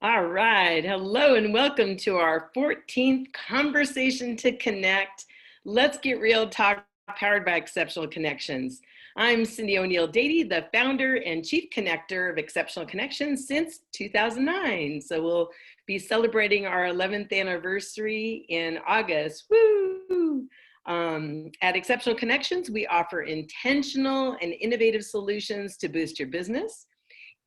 All right. Hello and welcome to our 14th Conversation to Connect. Let's Get Real Talk powered by Exceptional Connections. I'm CyndiONeill-Dady, the founder and chief connector of Exceptional Connections since 2009. So we'll be celebrating our 11th anniversary in August. Woo! At Exceptional Connections, we offer intentional and innovative solutions to boost your business.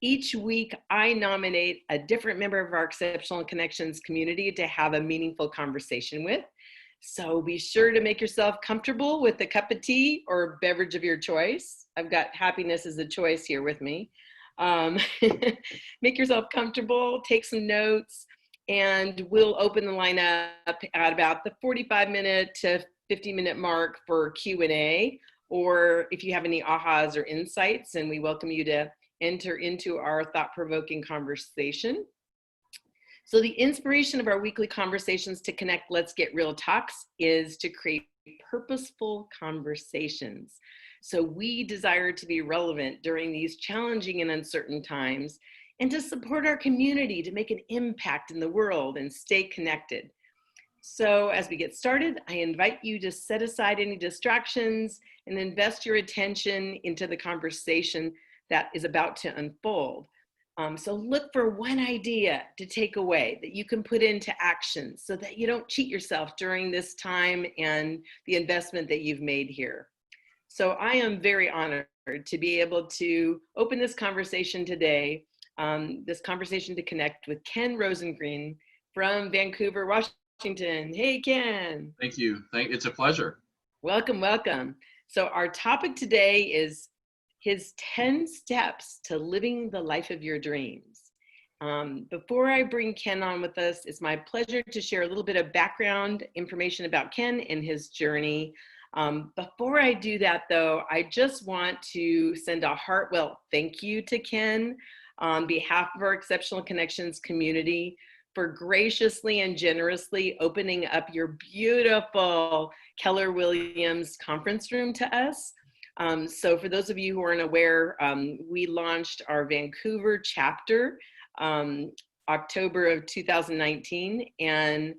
Each week, I nominate a different member of our Exceptional Connections community to have a meaningful conversation with. So be sure to make yourself comfortable with a cup of tea or beverage of your choice. I've got happiness as a choice here with me. Make yourself comfortable, take some notes, and we'll open the line up at about the 45-minute to 50-minute mark for Q&A, or if you have any ahas or insights, and we welcome you to enter into our thought-provoking conversation. So the inspiration of our weekly conversations to connect Let's Get Real Talks is to create purposeful conversations. So we desire to be relevant during these challenging and uncertain times and to support our community to make an impact in the world and stay connected. So as we get started, I invite you to set aside any distractions and invest your attention into the conversation that is about to unfold. So look for one idea to take away that you can put into action so that you don't cheat yourself during this time and the investment that you've made here. So I am very honored to be able to open this conversation today, this conversation to connect with Ken Rosengren from Vancouver, Washington. Hey, Ken. Thank you. It's a pleasure. Welcome, welcome. So our topic today is his 10 steps to living the life of your dreams. Before I bring Ken on with us, it's my pleasure to share a little bit of background information about Ken and his journey. Before I do that though, I just want to send a heartfelt thank you to Ken on behalf of our Exceptional Connections community for graciously and generously opening up your beautiful Keller Williams conference room to us. So for those of you who aren't aware, we launched our Vancouver chapter October of 2019, and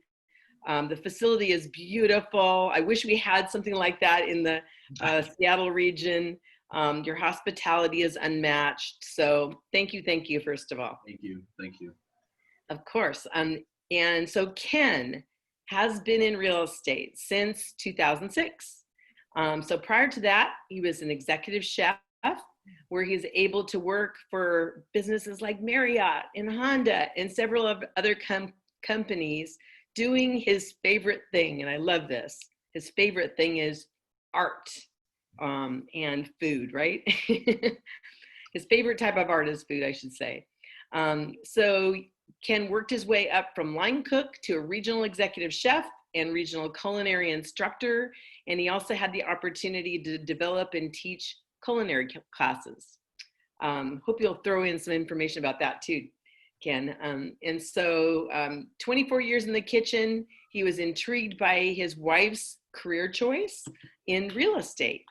the facility is beautiful. I wish we had something like that in the Seattle region. Your hospitality is unmatched. So thank you, first of all. Thank you. Of course. And so Ken has been in real estate since 2006. So prior to that, he was an executive chef where he's able to work for businesses like Marriott and Honda and several of other companies doing his favorite thing. And I love this. His favorite thing is art and food, right? His favorite type of art is food, I should say. So Ken worked his way up from line cook to a regional executive chef and regional culinary instructor. And he also had the opportunity to develop and teach culinary classes. Hope you'll throw in some information about that too, Ken. And so 24 years in the kitchen, he was intrigued by his wife's career choice in real estate.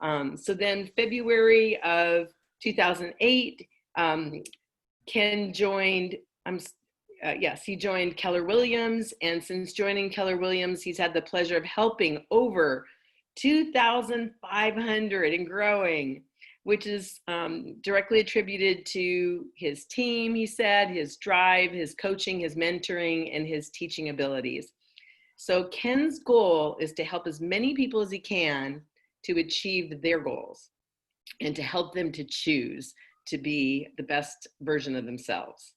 So then February of 2008, Ken joined, he joined Keller Williams, and since joining Keller Williams, he's had the pleasure of helping over 2,500 and growing, which is directly attributed to his team, he said, his drive, his coaching, his mentoring, and his teaching abilities. So Ken's goal is to help as many people as he can to achieve their goals and to help them to choose to be the best version of themselves.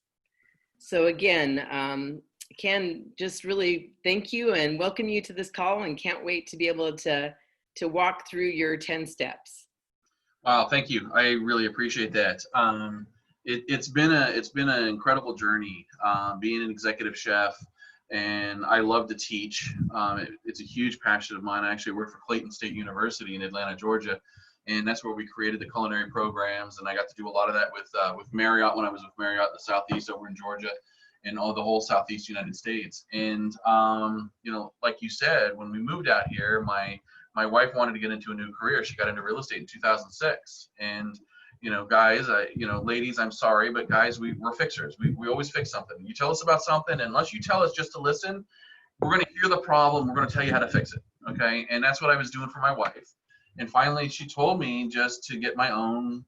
So again, Ken, just really thank you and welcome you to this call, and can't wait to be able to walk through your 10 steps. Wow, thank you. I really appreciate that. It's been an incredible journey being an executive chef, and I love to teach. It's a huge passion of mine. I actually work for Clayton State University in Atlanta, Georgia, and that's where we created the culinary programs. And I got to do a lot of that with Marriott when I was with Marriott in the Southeast over in Georgia, and the whole Southeast United States. And like you said, when we moved out here, my wife wanted to get into a new career. She got into real estate in 2006, and guys, ladies, I'm sorry, but guys, we're fixers. We always fix something. You tell us about something, unless you tell us just to listen, we're going to hear the problem. We're going to tell you how to fix it. Okay. And that's what I was doing for my wife. And finally, she told me just to get my own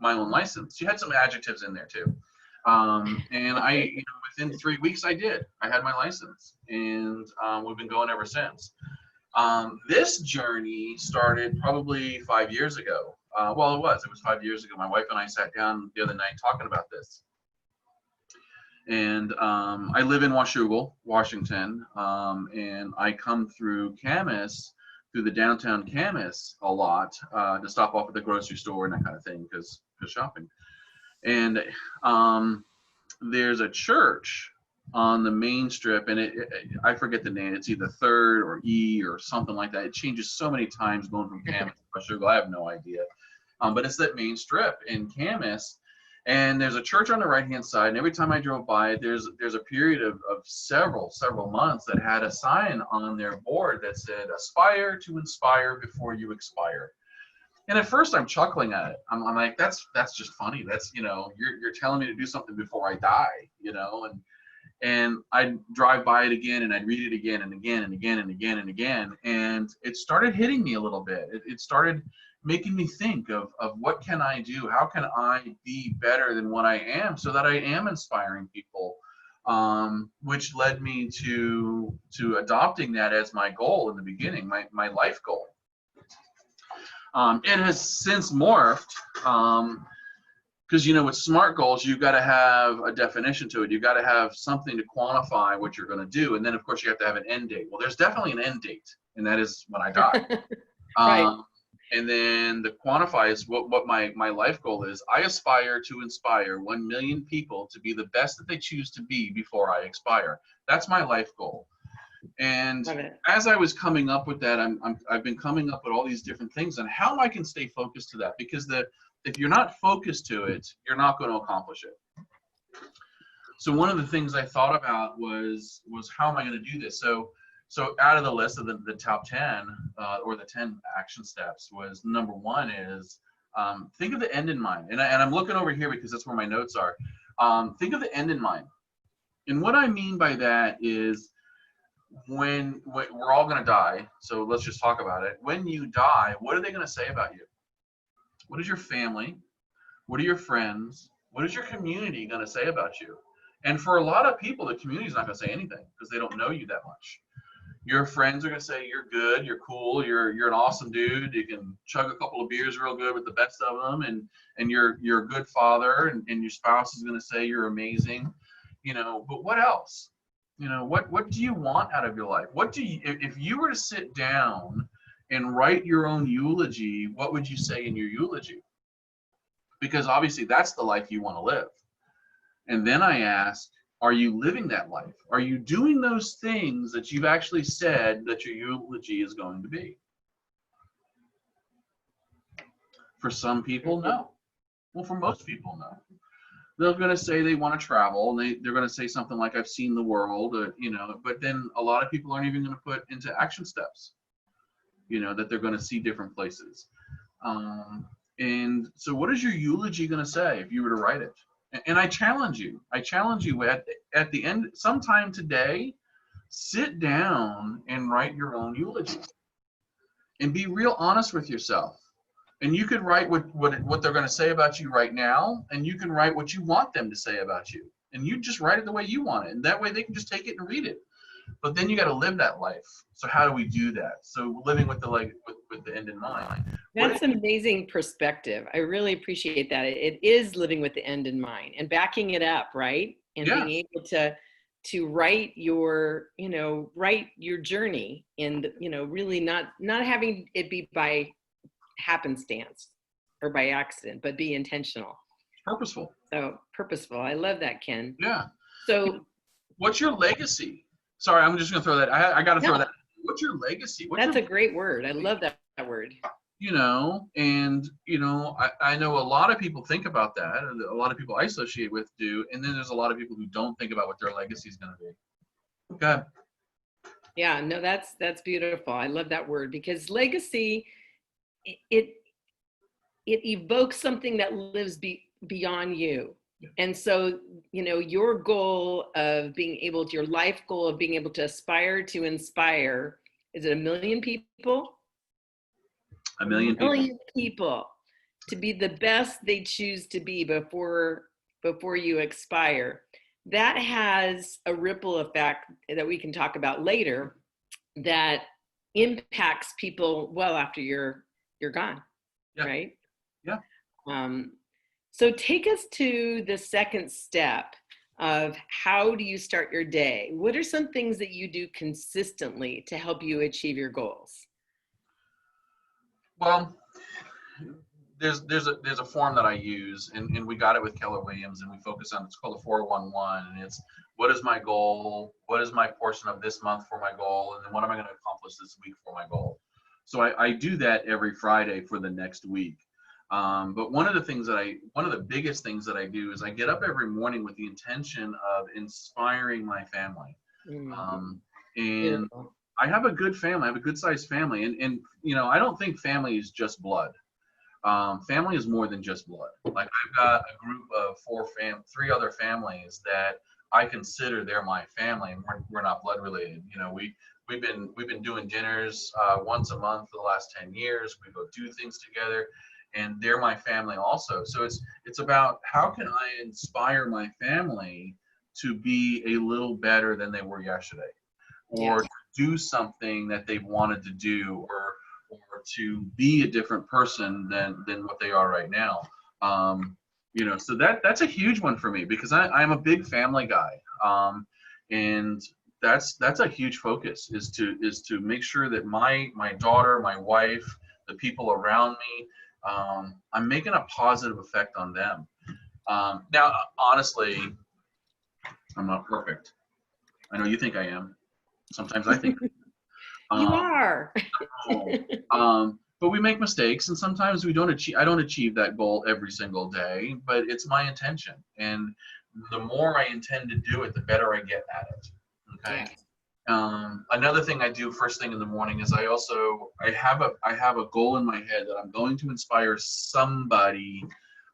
license. She had some adjectives in there too. And within 3 weeks, I had my license, and we've been going ever since. This journey started probably 5 years ago. It was 5 years ago. My wife and I sat down the other night talking about this. And I live in Washougal, Washington, and I come through Camas, through the downtown Camas a lot to stop off at the grocery store and that kind of thing because shopping. And there's a church on the main strip, and I forget the name. It's either Third or E or something like that. It changes so many times going from Camas to Washougal. I have no idea. But it's that main strip in Camas. And there's a church on the right-hand side, and every time I drove by, there's a period of several months that had a sign on their board that said, "Aspire to inspire before you expire." And at first, I'm chuckling at it. I'm like, that's just funny. That's you're telling me to do something before I die, And I'd drive by it again, and I'd read it again and again and again and again and again, and it started hitting me a little bit. It started making me think of what can I do? How can I be better than what I am so that I am inspiring people? Which led me to adopting that as my goal in the beginning, my life goal. It has since morphed because with SMART goals, you've got to have a definition to it. You've got to have something to quantify what you're going to do, and then of course you have to have an end date. Well, there's definitely an end date, and that is when I die. Right. And then the quantify is what my life goal is. I aspire to inspire 1 million people to be the best that they choose to be before I expire. That's my life goal. And as I was coming up with that, I've been coming up with all these different things on how I can stay focused to that, because if you're not focused to it, you're not going to accomplish it. So one of the things I thought about was how am I going to do this? So out of the list of the top 10 or the 10 action steps was number one is think of the end in mind. And I'm looking over here because that's where my notes are. Think of the end in mind. And what I mean by that is when we're all going to die. So let's just talk about it. When you die, what are they going to say about you? What is your family? What are your friends? What is your community going to say about you? And for a lot of people, the community is not going to say anything because they don't know you that much. Your friends are going to say you're good, you're cool, you're an awesome dude. You can chug a couple of beers real good with the best of them, and you're a good father, and your spouse is going to say you're amazing, But what else? What do you want out of your life? What do you, if you were to sit down and write your own eulogy, what would you say in your eulogy? Because obviously that's the life you want to live. And then I ask, are you living that life? Are you doing those things that you've actually said that your eulogy is going to be? For some people, no. Well, for most people, no. They're going to say they want to travel, and they're going to say something like, I've seen the world, but then a lot of people aren't even going to put into action steps, that they're going to see different places. And so what is your eulogy going to say if you were to write it? And I challenge you at the end, sometime today, sit down and write your own eulogy and be real honest with yourself. And you could write what they're going to say about you right now, and you can write what you want them to say about you. And you just write it the way you want it. And that way they can just take it and read it. But then you got to live that life. So how do we do that? So living with the end in mind. That's an amazing perspective. I really appreciate that. It is living with the end in mind and backing it up, right? And being able to write your journey, and really not having it be by happenstance or by accident, but be intentional. Purposeful. So purposeful. I love that, Ken. Yeah. So what's your legacy? Sorry, I'm just going to throw that. I got to throw that. What's your legacy? That's a great word. I love that word. I know a lot of people think about that. A lot of people I associate with do. And then there's a lot of people who don't think about what their legacy is going to be. Go ahead. Yeah, no, that's beautiful. I love that word, because legacy, it evokes something that lives beyond you. And so, your goal of being able to, your life goal of being able to aspire to inspire, is it 1 million people? A A million people. million people to be the best they choose to be before you expire. That has a ripple effect that we can talk about later that impacts people well after you're gone, Yeah. right? Yeah. So take us to the second step of how do you start your day? What are some things that you do consistently to help you achieve your goals? Well, there's a form that I use, and we got it with Keller Williams, and we focus on, it's called the 411, and it's, what is my goal? What is my portion of this month for my goal? And then what am I going to accomplish this week for my goal? So I do that every Friday for the next week. But one of the biggest things that I do is I get up every morning with the intention of inspiring my family. And Beautiful. I have a good family. I have a good sized family, and I don't think family is just blood. Family is more than just blood. Like, I've got a group of three other families that I consider they're my family, and we're not blood related. We've been doing dinners once a month for the last 10 years. We go do things together, and they're my family also. So it's about, how can I inspire my family to be a little better than they were yesterday, or to do something that they wanted to do, or to be a different person than what they are right now. So that's a huge one for me, because I'm a big family guy. And that's a huge focus, is to make sure that my daughter, my wife, the people around me, I'm making a positive effect on them. Now, honestly, I'm not perfect. I know you think I am. Sometimes I think You are. but we make mistakes, and sometimes I don't achieve that goal every single day, but it's my intention. And the more I intend to do it, the better I get at it. Okay. Yeah. Another thing I do first thing in the morning is I have a goal in my head that I'm going to inspire somebody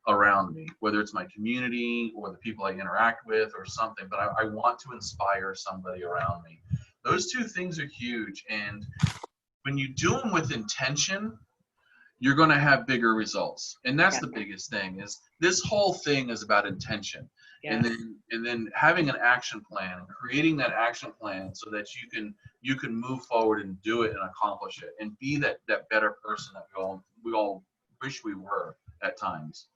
around me, whether it's my community or the people I interact with or something, but I want to inspire somebody around me. Those two things are huge. And when you do them with intention, you're going to have bigger results. And that's the biggest thing, is this whole thing is about intention. Yes. And then having an action plan, and creating that action plan so that you can move forward and do it and accomplish it, and be that better person that we all wish we were at times.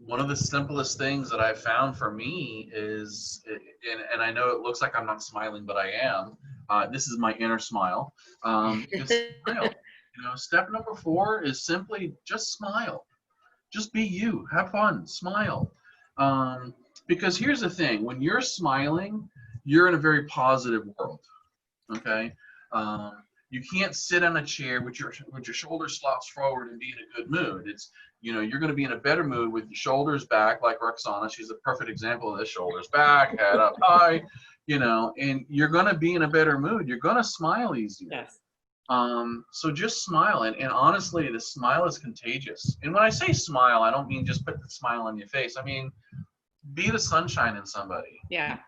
One of the simplest things that I've found for me is, and I know it looks like I'm not smiling, but I am. This is my inner smile. Just smile. Step number 4 is simply just smile. Just be you. Have fun. Smile. Because here's the thing: when you're smiling, you're in a very positive world. Okay. You can't sit on a chair with your shoulders slouched forward and be in a good mood. You're going to be in a better mood with your shoulders back, like Roxana. She's a perfect example of this. Shoulders back, head up high, and you're going to be in a better mood. You're going to smile easier. Yes. So just smile. And honestly, the smile is contagious. And when I say smile, I don't mean just put the smile on your face. I mean, be the sunshine in somebody. Yeah.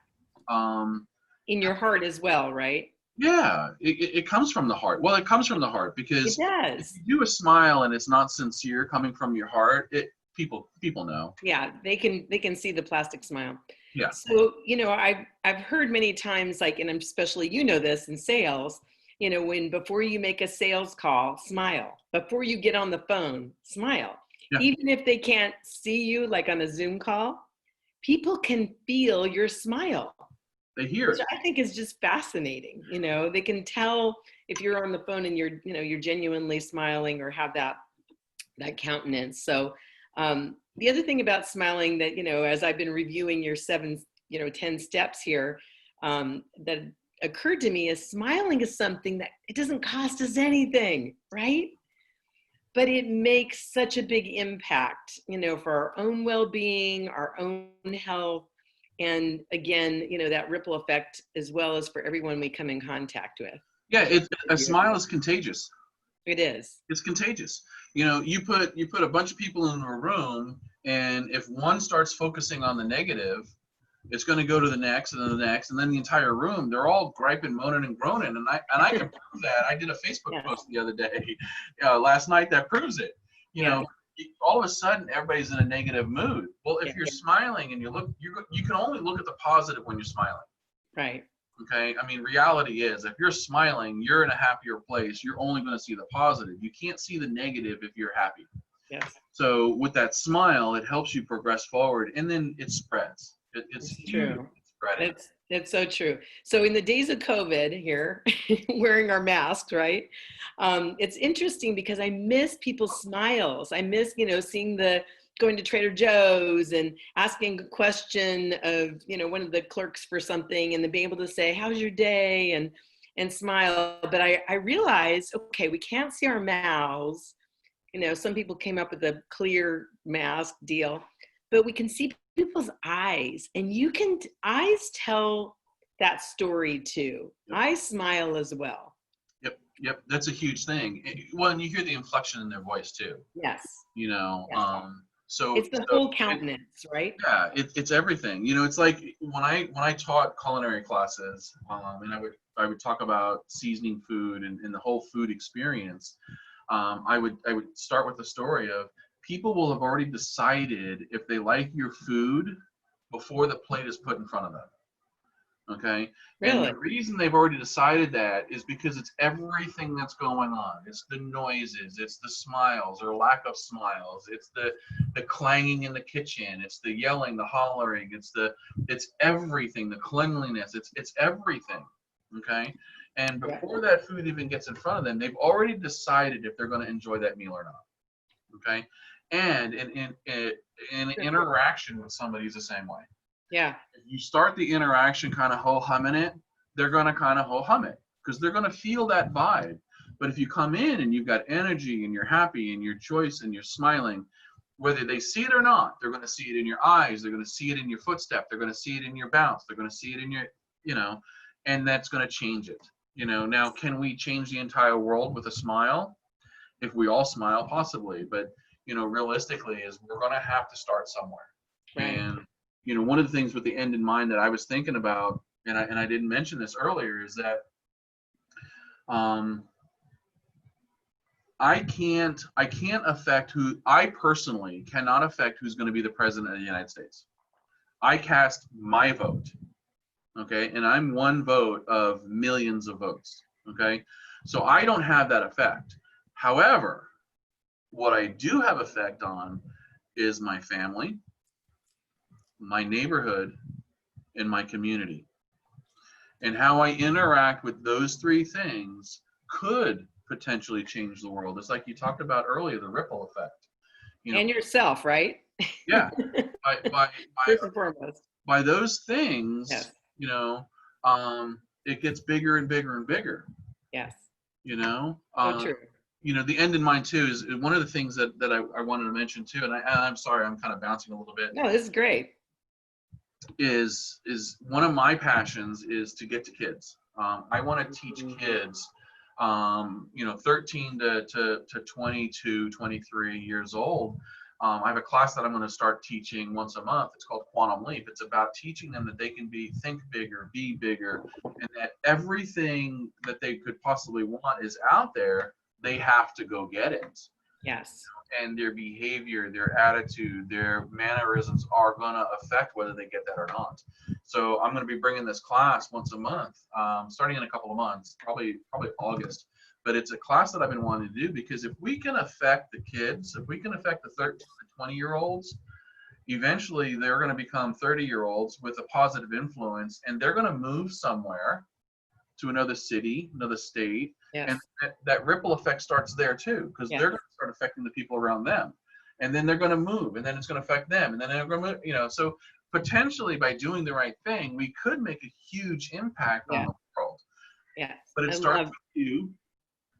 In your heart as well, right? Yeah, it comes from the heart. Well, it comes from the heart, because it does. If you do a smile and it's not sincere, coming from your heart, people know. Yeah, they can see the plastic smile. Yeah. So, I've heard many times, like, and especially, this in sales, when before you make a sales call, smile. Before you get on the phone, smile. Yeah. Even if they can't see you, like on a Zoom call, people can feel your smile. They hear it. Which I think is just fascinating. They can tell if you're on the phone and you're genuinely smiling or have that countenance. So the other thing about smiling that, as I've been reviewing your 10 steps here, that occurred to me is smiling is something that it doesn't cost us anything, right? But it makes such a big impact, for our own well-being, our own health. And again, that ripple effect, as well as for everyone we come in contact with. Yeah, a smile is contagious. It is. It's contagious. You put a bunch of people in a room, and if one starts focusing on the negative, it's going to go to the next and then the next, and then the entire room, they're all griping, moaning, and groaning. And I can prove that. I did a Facebook Yes. post the other day, last night, that proves it. Yes. All of a sudden, everybody's in a negative mood. Well, if you're smiling and you can only look at the positive when you're smiling. Right. Okay. I mean, reality is, if you're smiling, you're in a happier place. You're only going to see the positive. You can't see the negative if you're happy. Yes. So with that smile, it helps you progress forward, and then it spreads. It's true. Spreading. It's so true. So in the days of COVID here, wearing our masks, right? It's interesting because I miss people's smiles. I miss, seeing going to Trader Joe's and asking a question of, one of the clerks for something, and then being able to say, how's your day? And smile. But I realized, okay, we can't see our mouths. Some people came up with a clear mask deal, but we can see people's eyes, and eyes tell that story too. Yep. Eyes smile as well. Yep. That's a huge thing. Well, and you hear the inflection in their voice too. Yes. Yes. So it's the whole countenance, right? Yeah, it's everything. It's like when I taught culinary classes, and I would talk about seasoning food and the whole food experience. I would start with the story of, people will have already decided if they like your food before the plate is put in front of them. Okay? Really? And the reason they've already decided that is because it's everything that's going on. It's the noises, it's the smiles or lack of smiles, it's the clanging in the kitchen, it's the yelling, the hollering, it's everything, the cleanliness, it's everything. Okay? And before that food even gets in front of them, they've already decided if they're going to enjoy that meal or not. Okay? And in interaction with somebody is the same way. Yeah. If you start the interaction kind of ho-humming it, they're going to kind of ho-hum it because they're going to feel that vibe. But if you come in and you've got energy and you're happy and your choice and you're smiling, whether they see it or not, they're going to see it in your eyes. They're going to see it in your footstep. They're going to see it in your bounce. They're going to see it in your, and that's going to change it. Now, can we change the entire world with a smile? If we all smile, possibly. But, realistically, is we're going to have to start somewhere. Right. And, one of the things with the end in mind that I was thinking about, and I didn't mention this earlier, is that I personally cannot affect who's going to be the president of the United States. I cast my vote. Okay. And I'm one vote of millions of votes. Okay. So I don't have that effect. However, what I do have effect on is my family, my neighborhood, and my community. And how I interact with those three things could potentially change the world. It's like you talked about earlier, the ripple effect. And yourself, right? Yeah. First and foremost. By those things, yes. It gets bigger and bigger and bigger. Yes. So true. The end in mind too is one of the things that I wanted to mention too, and I'm sorry, I'm kind of bouncing a little bit. No, this is great. Is one of my passions is to get to kids. I want to teach kids, 13 to 22, 23 years old. I have a class that I'm going to start teaching once a month. It's called Quantum Leap. It's about teaching them that they can think bigger, be bigger, and that everything that they could possibly want is out there. They have to go get it. Yes. And their behavior, their attitude, their mannerisms are going to affect whether they get that or not. So I'm going to be bringing this class once a month, starting in a couple of months, probably August. But it's a class that I've been wanting to do because if we can affect the kids, if we can affect the 13 to 20-year-olds, eventually they're going to become 30-year-olds with a positive influence, and they're going to move somewhere to another city, another state. Yes. And that ripple effect starts there too, because they're going to start affecting the people around them. And then they're going to move, and then it's going to affect them. And then they're going to move, so potentially by doing the right thing, we could make a huge impact on the world. Yes. But it starts with you,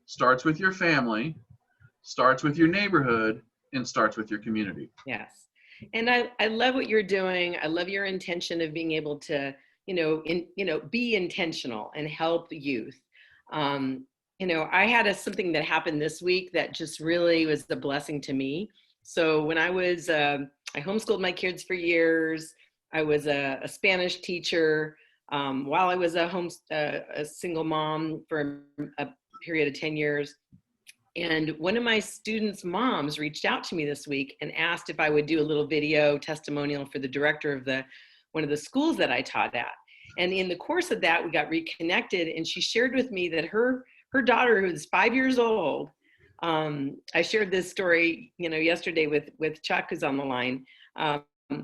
starts with your family, starts with your neighborhood, and starts with your community. Yes. And I love what you're doing. I love your intention of being able to, be intentional and help youth. I had something that happened this week that just really was a blessing to me. So when I homeschooled my kids for years. I was a Spanish teacher while I was a single mom for a period of 10 years. And one of my students' moms reached out to me this week and asked if I would do a little video testimonial for the director of one of the schools that I taught at. And in the course of that, we got reconnected, and she shared with me that her daughter, who's 5 years old, I shared this story, yesterday with Chuck, who's on the line.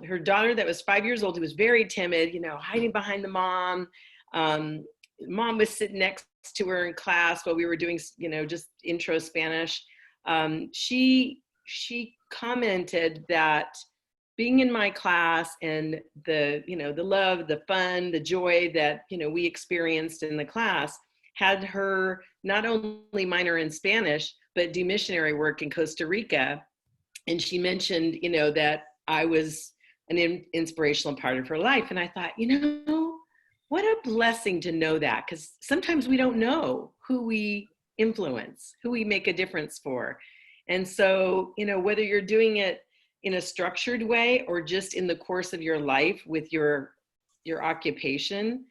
Her daughter that was 5 years old, who was very timid, hiding behind the mom. Mom was sitting next to her in class while we were doing, just intro Spanish. She commented that being in my class and the love, the fun, the joy that, we experienced in the class had her not only minor in Spanish, but do missionary work in Costa Rica. And she mentioned, that I was an inspirational part of her life. And I thought, what a blessing to know that, because sometimes we don't know who we influence, who we make a difference for. And so, whether you're doing it in a structured way or just in the course of your life with your occupation,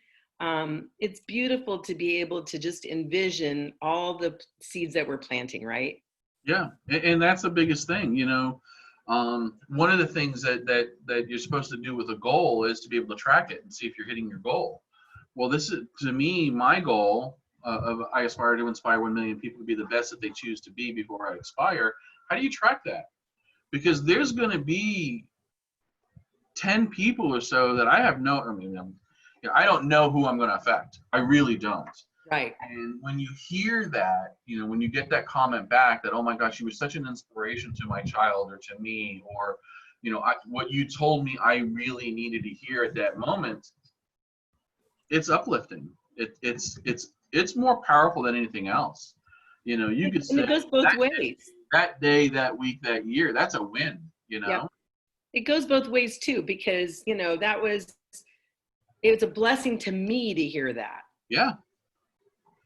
it's beautiful to be able to just envision all the seeds that we're planting, right? Yeah, and that's the biggest thing, one of the things that you're supposed to do with a goal is to be able to track it and see if you're hitting your goal. Well, this is, to me, my goal of I aspire to inspire 1 million people to be the best that they choose to be before I expire. How do you track that? Because there's going to be 10 people or so that I don't know who I'm going to affect. I really don't. Right. And when you hear that, when you get that comment back that, oh my gosh, you were such an inspiration to my child or to me, or, what you told me I really needed to hear at that moment, it's uplifting. It's more powerful than anything else. You could say it goes both ways. That day, that week, that year, that's a win, Yeah. It goes both ways too, because, it was a blessing to me to hear that. Yeah.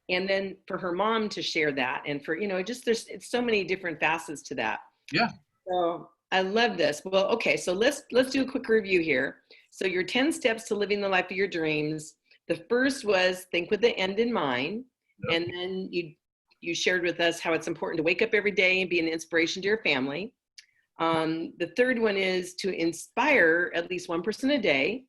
And then for her mom to share that, and for, it's so many different facets to that. Yeah. So I love this. Well, okay. So let's do a quick review here. So your 10 steps to living the life of your dreams. The first was think with the end in mind. Yep. And then you shared with us how it's important to wake up every day and be an inspiration to your family. The third one is to inspire at least one person a day.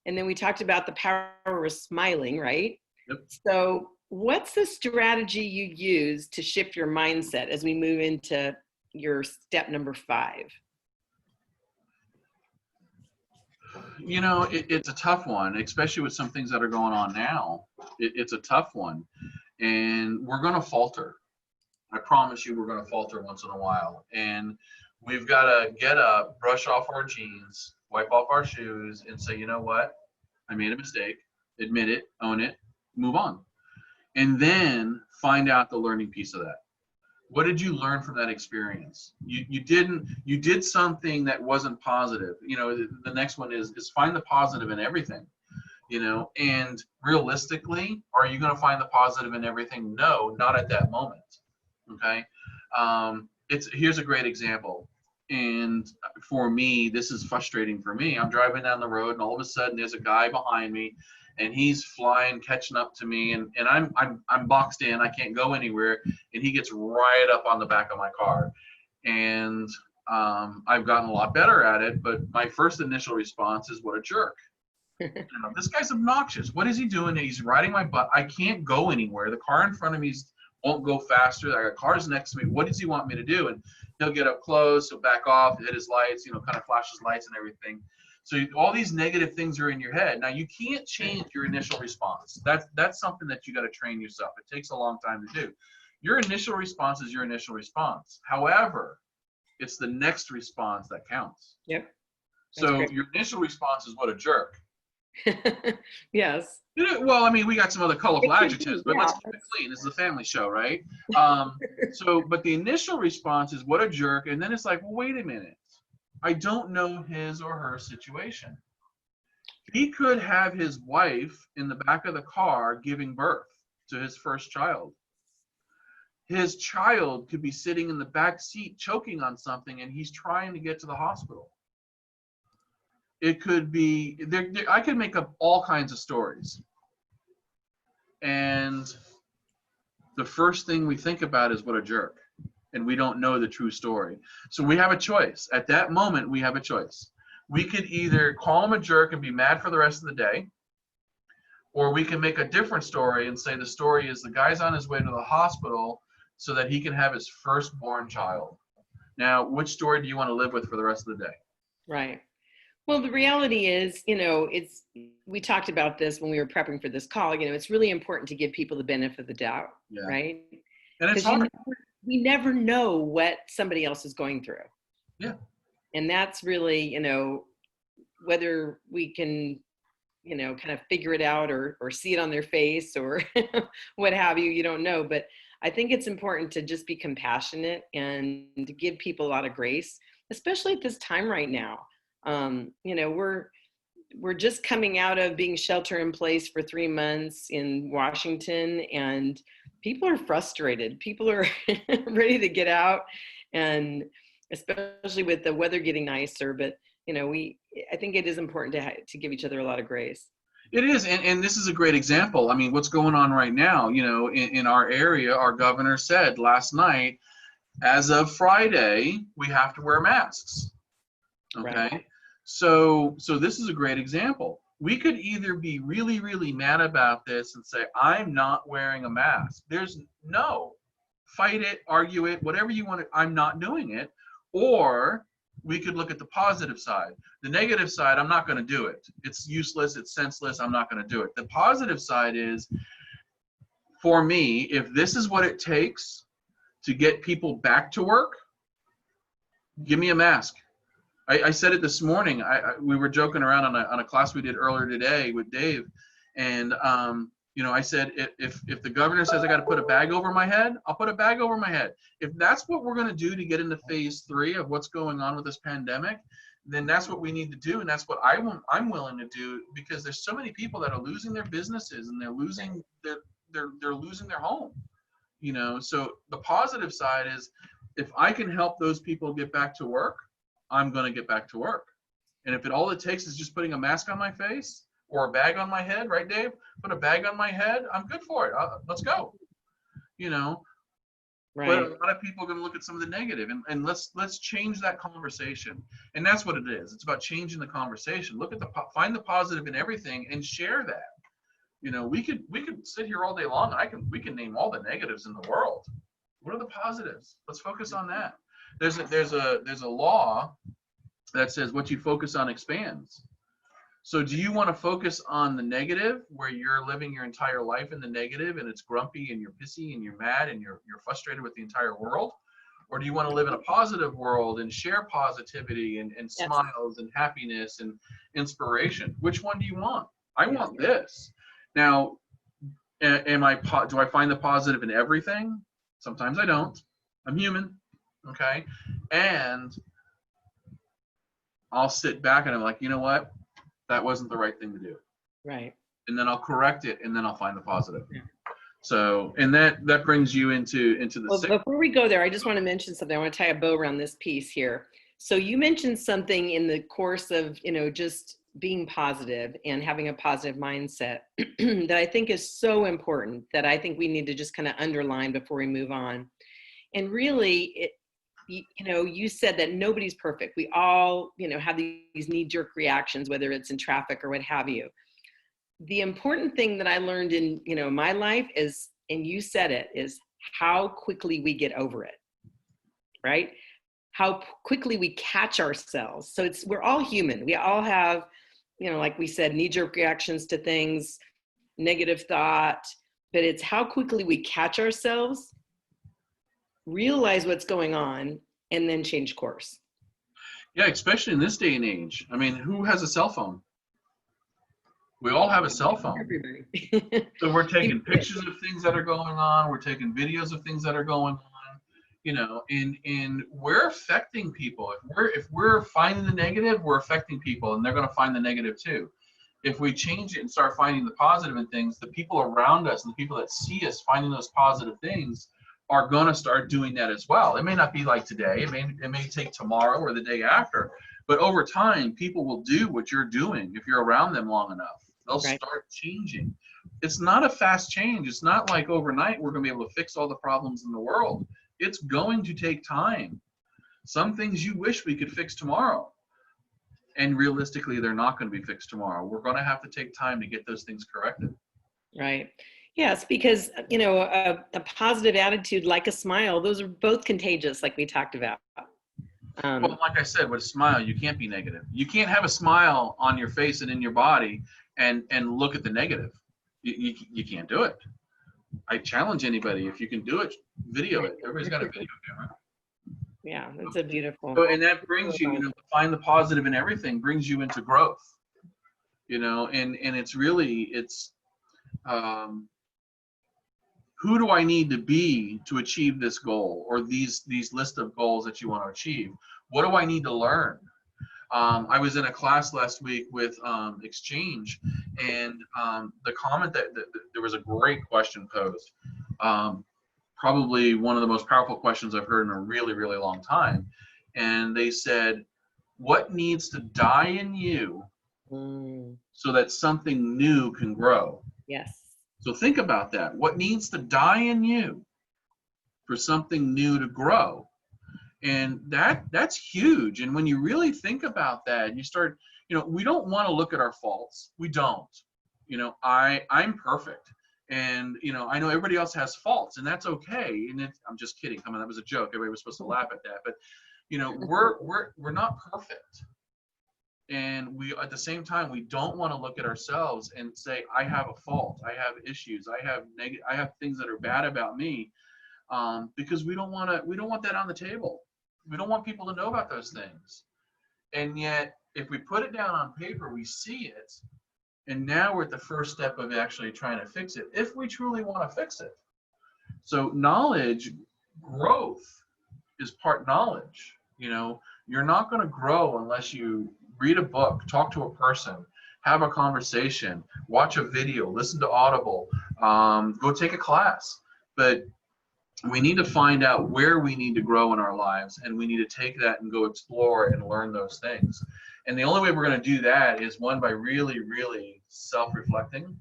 And then we talked about the power of smiling, right? Yep. So what's the strategy you use to shift your mindset as we move into your step number 5? It's a tough one, especially with some things that are going on now. It's a tough one. And we're going to falter. I promise you, we're going to falter once in a while. And we've got to get up, brush off our jeans, wipe off our shoes, and say, you know what? I made a mistake. Admit it, own it, move on. And then find out the learning piece of that. What did you learn from that experience? You did something that wasn't positive. The next one is find the positive in everything. And realistically, are you going to find the positive in everything? No, not at that moment. Okay. Here's a great example. And for me, this is frustrating for me. I'm driving down the road, and all of a sudden there's a guy behind me, and he's flying, catching up to me, and I'm boxed in. I can't go anywhere, and he gets right up on the back of my car. And I've gotten a lot better at it, but my first initial response is, what a jerk. This guy's obnoxious. What is he doing? He's riding my butt. I can't go anywhere. The car in front of me won't go faster. I got cars next to me. What does he want me to do? And he'll get up close, he'll back off, hit his lights, kind of flash his lights and everything. So all these negative things are in your head. Now, you can't change your initial response. That's something that you got to train yourself. It takes a long time to do. Your initial response is your initial response. However, it's the next response that counts. Yep. So your initial response is, what a jerk. Yes. Well, we got some other colorful adjectives, but yeah, let's keep it clean. This is a family show, right? But the initial response is, what a jerk. And then it's like, well, wait a minute. I don't know his or her situation. He could have his wife in the back of the car giving birth to his first child. His child could be sitting in the back seat choking on something and he's trying to get to the hospital. It could be, I could make up all kinds of stories. And the first thing we think about is what a jerk. And we don't know the true story. So we have a choice. At that moment, we have a choice. We could either call him a jerk and be mad for the rest of the day, or we can make a different story and say the story is the guy's on his way to the hospital so that he can have his firstborn child. Now, which story do you want to live with for the rest of the day? Right. Well, the reality is, we talked about this when we were prepping for this call, it's really important to give people the benefit of the doubt, right? And it's hard. We never know what somebody else is going through. Yeah. And that's really, whether we can, kind of figure it out or see it on their face or what have you, you don't know. But I think it's important to just be compassionate and to give people a lot of grace, especially at this time right now. We're just coming out of being shelter in place for 3 months in Washington, and people are frustrated. People are ready to get out, and especially with the weather getting nicer. But I think it is important to give each other a lot of grace. It is, and this is a great example. I mean, what's going on right now? In our area, our governor said last night, as of Friday, we have to wear masks. Okay. Right. So this is a great example. We could either be really, really mad about this and say, I'm not wearing a mask. There's no, fight it, argue it, whatever you want to, I'm not doing it. Or we could look at the positive side. The negative side, I'm not going to do it. It's useless, it's senseless, I'm not going to do it. The positive side is, for me, if this is what it takes to get people back to work, give me a mask. I said it this morning. We were joking around on a class we did earlier today with Dave, and I said if the governor says I got to put a bag over my head, I'll put a bag over my head. If that's what we're going to do to get into phase 3 of what's going on with this pandemic, then that's what we need to do, and that's what I'm willing to do, because there's so many people that are losing their businesses and they're losing they're losing their home. So the positive side is, if I can help those people get back to work, I'm going to get back to work. And if all it takes is just putting a mask on my face or a bag on my head, right, Dave? Put a bag on my head, I'm good for it. Let's go. Right. But a lot of people are going to look at some of the negative, and let's change that conversation. And that's what it is. It's about changing the conversation. Find the positive in everything and share that. We could sit here all day long. We can name all the negatives in the world. What are the positives? Let's focus on that. There's a law that says what you focus on expands. So do you want to focus on the negative, where you're living your entire life in the negative and it's grumpy and you're pissy and you're mad and you're frustrated with the entire world? Or do you want to live in a positive world and share positivity and smiles and happiness and inspiration? Which one do you want? I want this. Now, do I find the positive in everything? Sometimes I don't. I'm human. Okay. And I'll sit back and I'm like, you know what? That wasn't the right thing to do. Right. And then I'll correct it, and then I'll find the positive. Yeah. So, and that brings you into the. Well, before we go there, I just want to mention something. I want to tie a bow around this piece here. So you mentioned something in the course of, just being positive and having a positive mindset that I think is so important, that I think we need to just kind of underline before we move on. And really, you said that nobody's perfect. We all, have these knee-jerk reactions, whether it's in traffic or what have you. The important thing that I learned in, my life is, and you said it, is how quickly we get over it, right? How quickly we catch ourselves. So we're all human. We all have, like we said, knee-jerk reactions to things, negative thought, but it's how quickly we catch ourselves, realize what's going on, and then change course. Yeah, especially in this day and age. I mean, who has a cell phone? We all have a cell phone. Everybody. So we're taking pictures of things that are going on. We're taking videos of things that are going on, and we're affecting people. If we're finding the negative, we're affecting people, and they're going to find the negative too. If we change it and start finding the positive in things, the people around us and the people that see us finding those positive things are going to start doing that as well. It may not be like today. It may take tomorrow or the day after. But over time, people will do what you're doing if you're around them long enough. They'll Right. start changing. It's not a fast change. It's not like overnight we're going to be able to fix all the problems in the world. It's going to take time. Some things you wish we could fix tomorrow. And realistically, they're not going to be fixed tomorrow. We're going to have to take time to get those things corrected. Right. Yes, because, you know, a positive attitude, like a smile, those are both contagious, like we talked about. Well, like I said, with a smile, you can't be negative. You can't have a smile on your face and in your body and look at the negative. You can't do it. I challenge anybody, if you can do it, video it. Everybody's got a video camera. Yeah, that's a beautiful. So, and that brings you, to find the positive in everything, brings you into growth. And it's really, who do I need to be to achieve this goal, or these list of goals that you want to achieve? What do I need to learn? I was in a class last week with Exchange, and the comment that there was a great question posed. Probably one of the most powerful questions I've heard in a really, really long time. And they said, what needs to die in you so that something new can grow? Yes. So think about that. What needs to die in you for something new to grow? And that's huge. And when you really think about that, you start, we don't want to look at our faults. We don't. I'm perfect. And, I know everybody else has faults, and that's okay. And I'm just kidding. Come on, that was a joke. Everybody was supposed to laugh at that. But, we're not perfect. And we, at the same time, we don't want to look at ourselves and say, I have a fault, I have issues, I have things that are bad about me, because we don't want that on the table. We don't want people to know about those things. And yet, if we put it down on paper, we see it, and now we're at the first step of actually trying to fix it, if we truly want to fix it. So knowledge growth is part knowledge. You're not going to grow unless you read a book, talk to a person, have a conversation, watch a video, listen to Audible, go take a class. But we need to find out where we need to grow in our lives, and we need to take that and go explore and learn those things. And the only way we're going to do that is, one, by really, really self-reflecting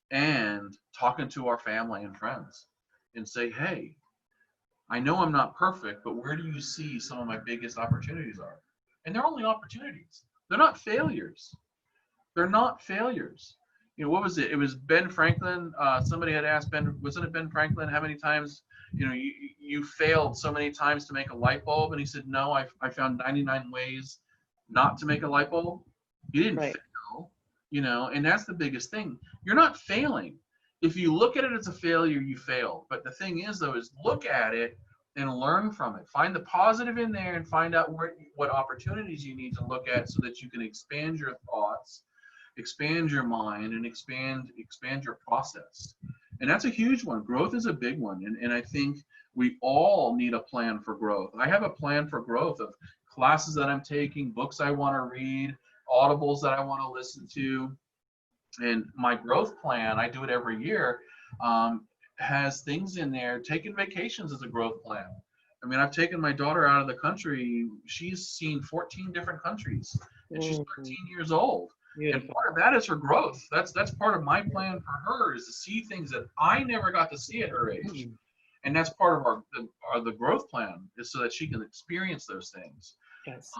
and talking to our family and friends and say, hey, I know I'm not perfect, but where do you see some of my biggest opportunities are? And they're only opportunities. They're not failures. They're not failures. What was it? It was Ben Franklin. Somebody had asked Ben, wasn't it Ben Franklin, how many times, you failed so many times to make a light bulb? And he said, no, I found 99 ways not to make a light bulb. You didn't fail, and that's the biggest thing. You're not failing. If you look at it as a failure, you failed. But the thing is, though, is look at it and learn from it. Find the positive in there and find out what opportunities you need to look at so that you can expand your thoughts, expand your mind, and expand your process. And that's a huge one. Growth is a big one. And I think we all need a plan for growth. I have a plan for growth of classes that I'm taking, books I want to read, audibles that I want to listen to. And my growth plan, I do it every year, has things in there. Taking vacations is a growth plan. I mean, I've taken my daughter out of the country. She's seen 14 different countries, and she's 13 years old. Beautiful. And part of that is her growth. That's part of my plan for her, is to see things that I never got to see at her age. And that's part of the growth plan, is so that she can experience those things. Yes.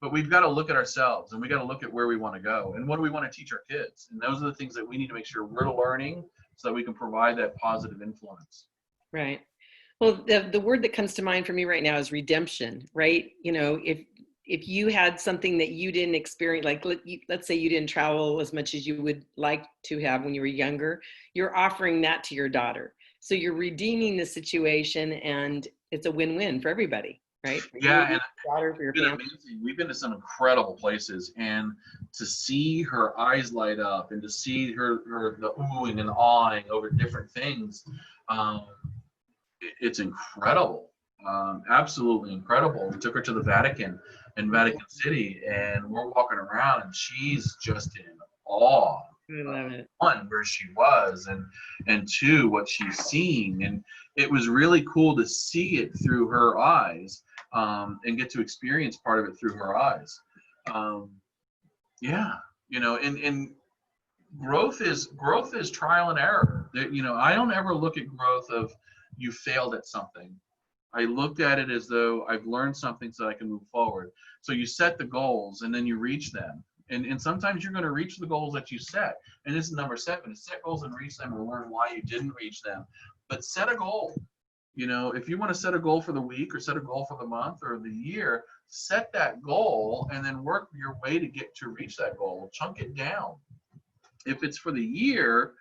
But we've got to look at ourselves, and we got to look at where we want to go and what do we want to teach our kids. And those are the things that we need to make sure we're learning so that we can provide that positive influence. Right. Well, the word that comes to mind for me right now is redemption, right? If you had something that you didn't experience, like let's say you didn't travel as much as you would like to have when you were younger, you're offering that to your daughter. So you're redeeming the situation, and it's a win-win for everybody, right? For yeah, you, and daughter, for your family. We've been to some incredible places, and to see her eyes light up, and to see her the oohing and awing over different things, it's incredible. Absolutely incredible. We took her to the Vatican in Vatican City, and we're walking around, and she's just in awe. I love it. one, where she was, and two, what she's seeing. And it was really cool to see it through her eyes, and get to experience part of it through her eyes. Yeah, and growth is trial and error. I don't ever look at growth of you failed at something. I looked at it as though I've learned something so I can move forward. So you set the goals and then you reach them. And sometimes you're going to reach the goals that you set. And this is number 7, is set goals and reach them, or learn why you didn't reach them. But set a goal. If you want to set a goal for the week, or set a goal for the month or the year, set that goal and then work your way to reach that goal. Chunk it down. If it's for the year,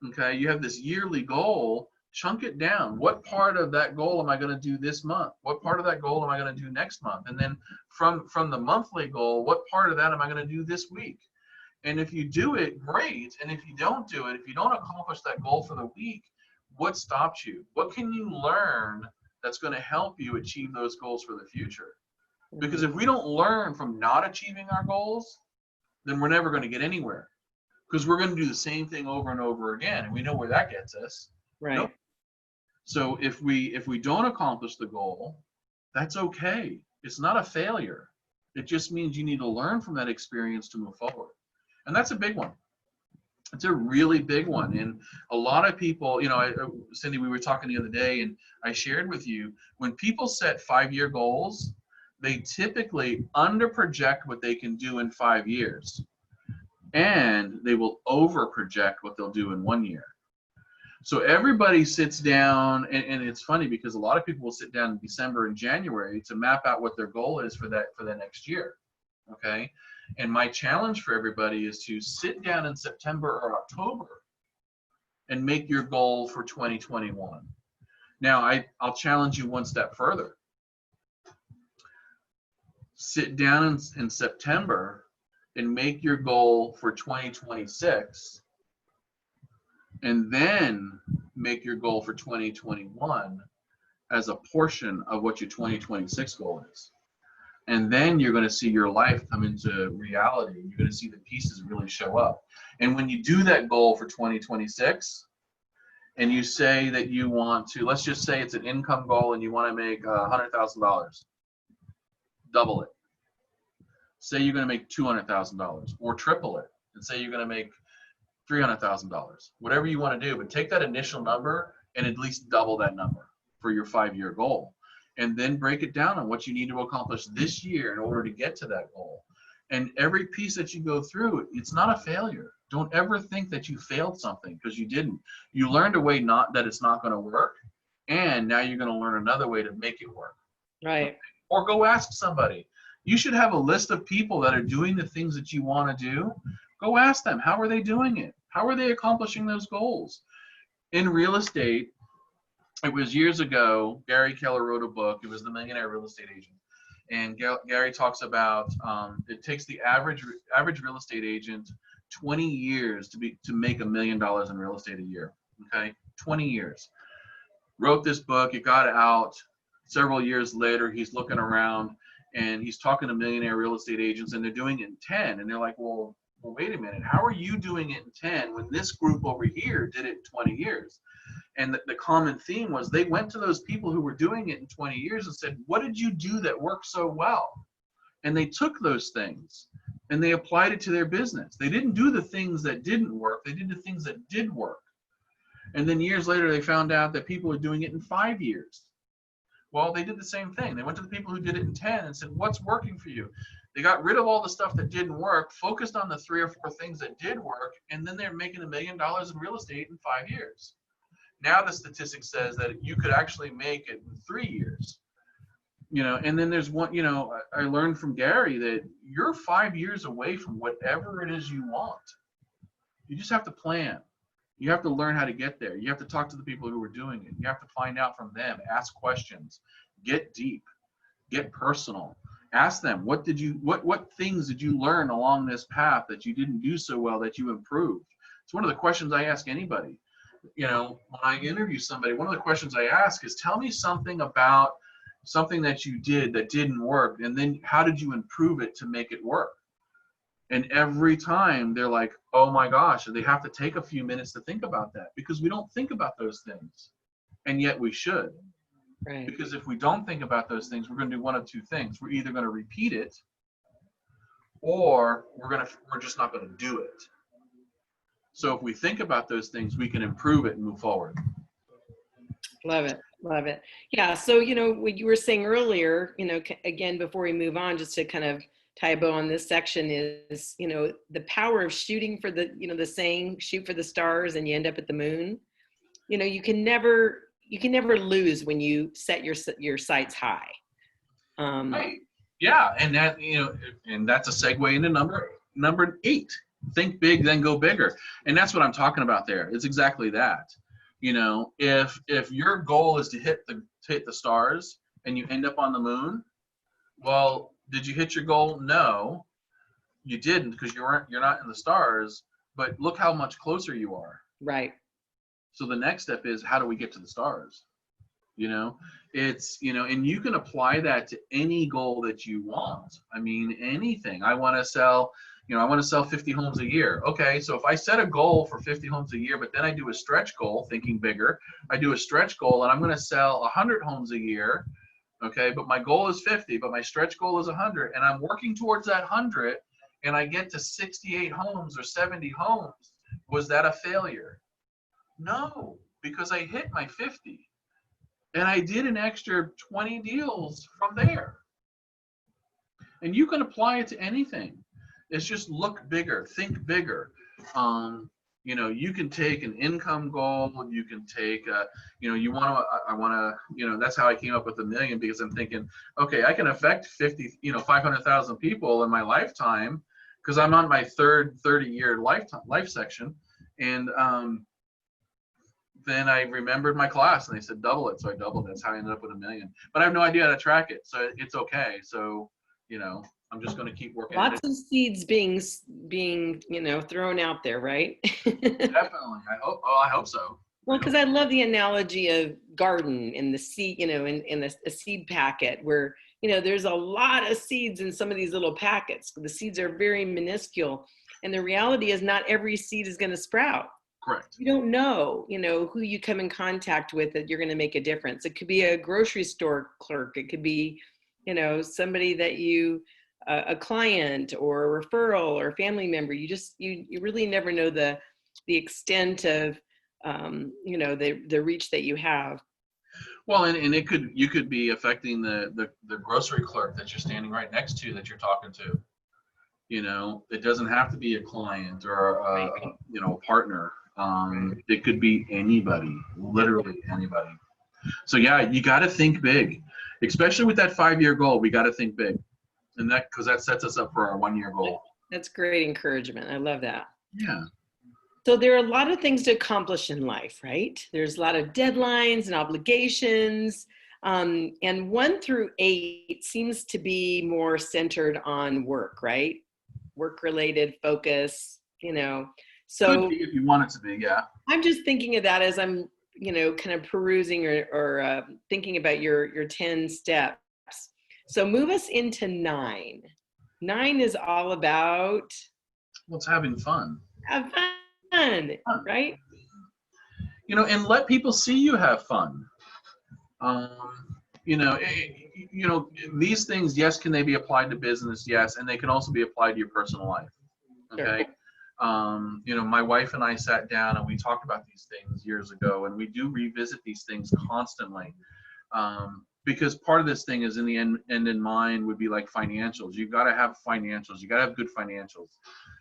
okay, you have this yearly goal, chunk it down. What part of that goal am I going to do this month? What part of that goal am I going to do next month? And then from the monthly goal, what part of that am I going to do this week? And if you do it, great. And if you don't do it, if you don't accomplish that goal for the week, what stops you? What can you learn that's going to help you achieve those goals for the future? Because if we don't learn from not achieving our goals, then we're never going to get anywhere. Because we're going to do the same thing over and over again, and we know where that gets us. Right. Nope. So if we don't accomplish the goal, that's okay. It's not a failure. It just means you need to learn from that experience to move forward. And that's a big one. It's a really big one. And a lot of people, Cyndi, we were talking the other day, and I shared with you, when people set 5-year goals, they typically under-project what they can do in 5 years. And they will over-project what they'll do in 1 year. So everybody sits down, and it's funny because a lot of people will sit down in December and January to map out what their goal is for the next year. Okay. And my challenge for everybody is to sit down in September or October and make your goal for 2021. Now, I'll challenge you one step further. Sit down in September and make your goal for 2026, and then make your goal for 2021 as a portion of what your 2026 goal is. And then you're going to see your life come into reality. You're going to see the pieces really show up. And when you do that goal for 2026, and you say that you want to, let's just say it's an income goal and you want to make $100,000, double it. Say you're going to make $200,000, or triple it, and say you're going to make $300,000, whatever you want to do. But take that initial number and at least double that number for your 5-year goal. And then break it down on what you need to accomplish this year in order to get to that goal. And every piece that you go through, it's not a failure. Don't ever think that you failed something, because you didn't. You learned a way that it's not going to work, and now you're going to learn another way to make it work. Right. Or go ask somebody. You should have a list of people that are doing the things that you want to do. Go ask them, how are they doing it? How are they accomplishing those goals? In real estate, it was years ago, Gary Keller wrote a book. It was The Millionaire Real Estate Agent. And Gary talks about it takes the average real estate agent 20 years to make $1 million in real estate a year. Okay, 20 years. Wrote this book. It got out. Several years later, he's looking around and he's talking to millionaire real estate agents, and they're doing it in 10. And they're like, well, wait a minute. How are you doing it in 10 when this group over here did it in 20 years? And the common theme was they went to those people who were doing it in 20 years and said, what did you do that worked so well? And they took those things and they applied it to their business. They didn't do the things that didn't work. They did the things that did work. And then years later, they found out that people are doing it in 5 years. Well, they did the same thing. They went to the people who did it in 10 and said, what's working for you? They got rid of all the stuff that didn't work, focused on the 3 or 4 things that did work, and then they're making $1 million in real estate in 5 years. Now the statistic says that you could actually make it in 3 years. And then there's one, I learned from Gary that you're 5 years away from whatever it is you want. You just have to plan. You have to learn how to get there. You have to talk to the people who are doing it. You have to find out from them, ask questions, get deep, get personal. Ask them, what things did you learn along this path that you didn't do so well that you improved? It's one of the questions I ask anybody. When I interview somebody, one of the questions I ask is, tell me something about something that you did that didn't work, and then how did you improve it to make it work? And every time they're like, oh my gosh, they have to take a few minutes to think about that, because we don't think about those things. And yet we should. Right. Because if we don't think about those things, we're going to do one of two things. We're either going to repeat it, or we're just not going to do it. So if we think about those things, we can improve it and move forward. Love it. Love it. Yeah. So, what you were saying earlier, again, before we move on, just to kind of tie a bow on this section is, the power of shooting for the saying, shoot for the stars and you end up at the moon. You can never lose when you set your sights high. Right. Yeah. And that, and that's a segue into number 8. Think big, then go bigger. And that's what I'm talking about there. It's exactly that. If your goal is to hit the stars and you end up on the moon, well, did you hit your goal? No, you didn't, because you're not in the stars, but look how much closer you are. Right. So the next step is, how do we get to the stars? It's, and you can apply that to any goal that you want. I mean, anything. I want to sell 50 homes a year. Okay, so if I set a goal for 50 homes a year, but then I do a stretch goal, thinking bigger, I do a stretch goal and I'm going to sell 100 homes a year. Okay, but my goal is 50, but my stretch goal is 100, and I'm working towards that 100, and I get to 68 homes or 70 homes. Was that a failure? No, because I hit my 50. And I did an extra 20 deals from there. And you can apply it to anything. It's just look bigger, think bigger. You can take an income goal. You can take, that's how I came up with $1 million, because I'm thinking, okay, I can affect 500,000 people in my lifetime, because I'm on my third 30-year life section. And then I remembered my class and they said double it, so I doubled it. That's how I ended up with $1 million. But I have no idea how to track it, so it's okay. So I'm just going to keep working. Lots of seeds being thrown out there, right? Definitely. I hope so. Well, because I love the analogy of garden in the seed, in a seed packet where, there's a lot of seeds in some of these little packets. The seeds are very minuscule. And the reality is not every seed is going to sprout. Correct. You don't know, who you come in contact with that you're going to make a difference. It could be a grocery store clerk. It could be, somebody that a client or a referral or a family member. You really never know the extent of, the reach that you have. Well, and you could be affecting the grocery clerk that you're standing right next to, that you're talking to. It doesn't have to be a client or a partner. It could be anybody, literally anybody. So yeah, you got to think big, especially with that 5-year goal. We got to think big, and because that sets us up for our 1-year goal. That's great encouragement. I love that. Yeah. So there are a lot of things to accomplish in life, right? There's a lot of deadlines and obligations. And 1 through 8 seems to be more centered on work, right? Work-related focus, So could be if you want it to be, yeah. I'm just thinking of that as I'm, kind of perusing or thinking about your 10 steps. So move us into 9. 9 is all about. Well, it's having fun. Have fun, right? And let people see you have fun. These things, yes, can they be applied to business? Yes, and they can also be applied to your personal life. Okay. Sure. My wife and I sat down and we talked about these things years ago, and we do revisit these things constantly. Because part of this thing is in the end in mind would be like financials. You've got to have financials. You got to have good financials.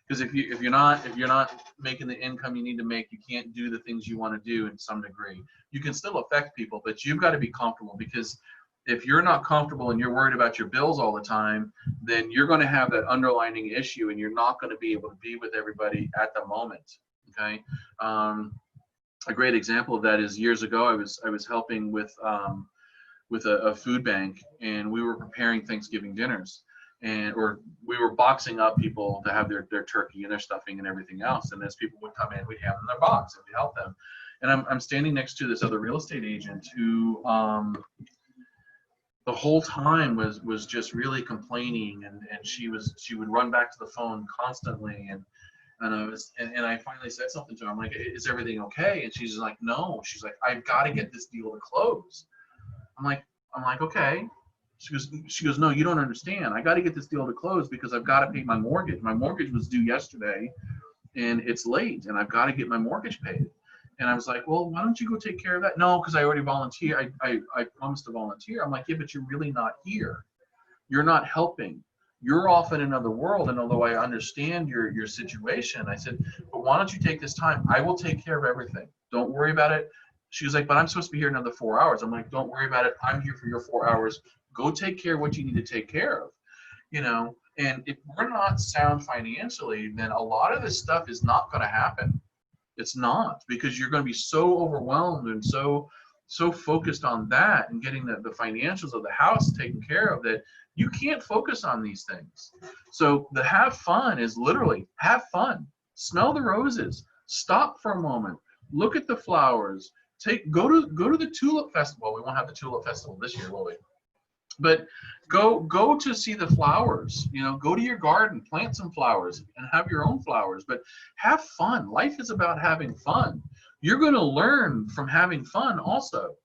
Because if you're not making the income you need to make, you can't do the things you want to do in some degree. You can still affect people, but you've got to be comfortable, because if you're not comfortable and you're worried about your bills all the time, then you're going to have that underlying issue and you're not going to be able to be with everybody at the moment. Okay. A great example of that is years ago, I was helping with a food bank, and we were preparing Thanksgiving dinners. Or we were boxing up people to have their turkey and their stuffing and everything else. And as people would come in, we'd hand them their box and we'd help them. And I'm standing next to this other real estate agent who the whole time was just really complaining, and she would run back to the phone constantly, and I finally said something to her. I'm like, is everything okay? And she's like, no. She's like, I've got to get this deal to close. I'm like, okay. She goes, no, you don't understand. I got to get this deal to close because I've got to pay my mortgage. My mortgage was due yesterday, and it's late, and I've got to get my mortgage paid. And I was like, well, why don't you go take care of that? No, because I already volunteered. I promised to volunteer. I'm like, yeah, but you're really not here. You're not helping. You're off in another world. And although I understand your situation, I said, but why don't you take this time? I will take care of everything. Don't worry about it. She was like, but I'm supposed to be here another 4 hours. I'm like, don't worry about it. I'm here for your 4 hours. Go take care of what you need to take care of. And if we're not sound financially, then a lot of this stuff is not going to happen. It's not, because you're going to be so overwhelmed and so focused on that and getting the financials of the house taken care of that you can't focus on these things. So the have fun is literally have fun. Smell the roses. Stop for a moment. Look at the flowers. Go to the tulip festival. We won't have the tulip festival this year, will we? But go to see the flowers. Go to your garden, plant some flowers, and have your own flowers. But have fun. Life is about having fun. You're going to learn from having fun also.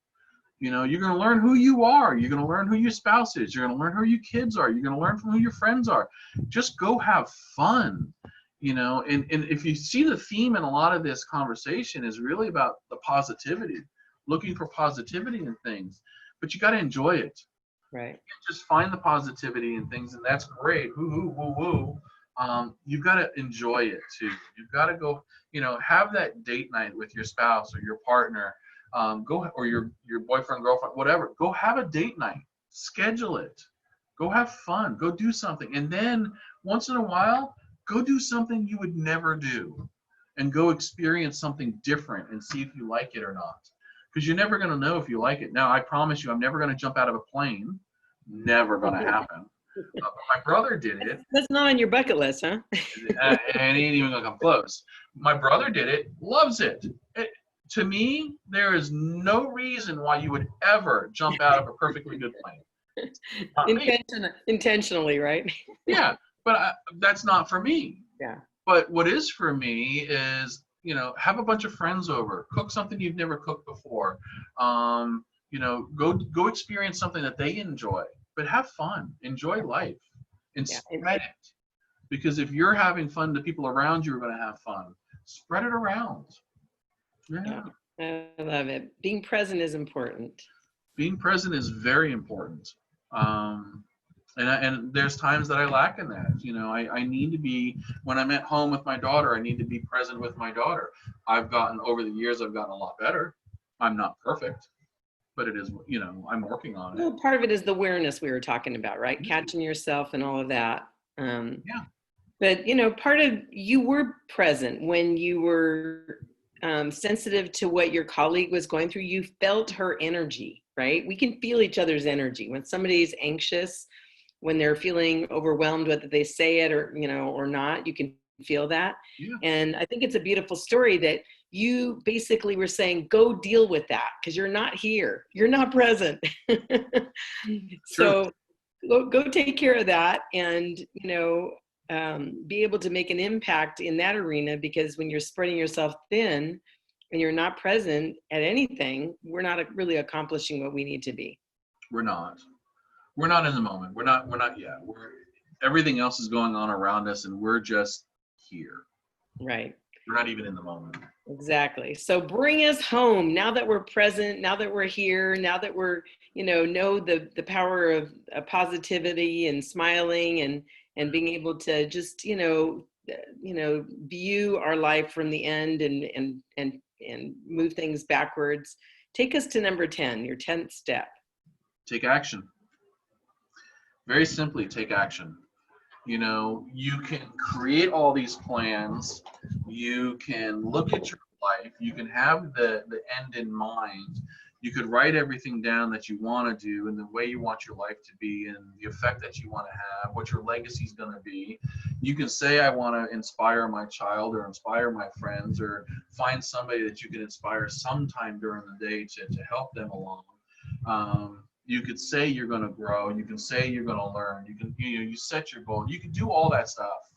You're going to learn who you are. You're going to learn who your spouse is. You're going to learn who your kids are. You're going to learn from who your friends are. Just go have fun. And if you see the theme in a lot of this conversation is really about the positivity, looking for positivity in things, but you got to enjoy it. Right. Just find the positivity in things, and that's great. Woo, woo, woo, woo. You've got to enjoy it too. You've got to go, have that date night with your spouse or your partner, or your boyfriend, girlfriend, whatever. Go have a date night. Schedule it. Go have fun. Go do something, and then once in a while, go do something you would never do, and go experience something different and see if you like it or not. Because you're never going to know if you like it. Now, I promise you, I'm never going to jump out of a plane. Never going to happen. My brother did it. That's not on your bucket list, huh? And he ain't even going to come close. My brother did it, loves it. To me, there is no reason why you would ever jump out of a perfectly good plane. Intentionally, right? Yeah, but that's not for me. Yeah. But what is for me is, have a bunch of friends over, cook something you've never cooked before, go experience something that they enjoy, but have fun, enjoy life, and spread it. Because if you're having fun, the people around you are going to have fun. Spread it around. Yeah. I love it. Being present is important. Being present is very important. And there's times that I lack in that. I need to be, when I'm at home with my daughter, I need to be present with my daughter. Over the years, I've gotten a lot better. I'm not perfect, but it is, I'm working on it. Well, part of it is the awareness we were talking about, right? Mm-hmm. Catching yourself and all of that. Yeah. But, part of you were present when you were sensitive to what your colleague was going through. You felt her energy, right? We can feel each other's energy. When somebody's anxious, when they're feeling overwhelmed, whether they say it or, or not, you can feel that. Yeah. And I think it's a beautiful story that you basically were saying, go deal with that because you're not here. You're not present. So go take care of that and, be able to make an impact in that arena, because when you're spreading yourself thin and you're not present at anything, we're not really accomplishing what we need to be. We're not in the moment. We're not yet. Everything else is going on around us and we're just here. Right. We're not even in the moment. Exactly. So bring us home now that we're present, now that we're here, now that we're, know the power of positivity and smiling and being able to just, view our life from the end and move things backwards. Take us to number 10, your 10th step. Take action. Very simply, take action. You can create all these plans. You can look at your life. You can have the end in mind. You could write everything down that you want to do and the way you want your life to be and the effect that you want to have, what your legacy is going to be. You can say, I want to inspire my child or inspire my friends or find somebody that you can inspire sometime during the day to help them along. You could say you're going to grow. You can say you're going to learn. You can, you set your goal. You can do all that stuff.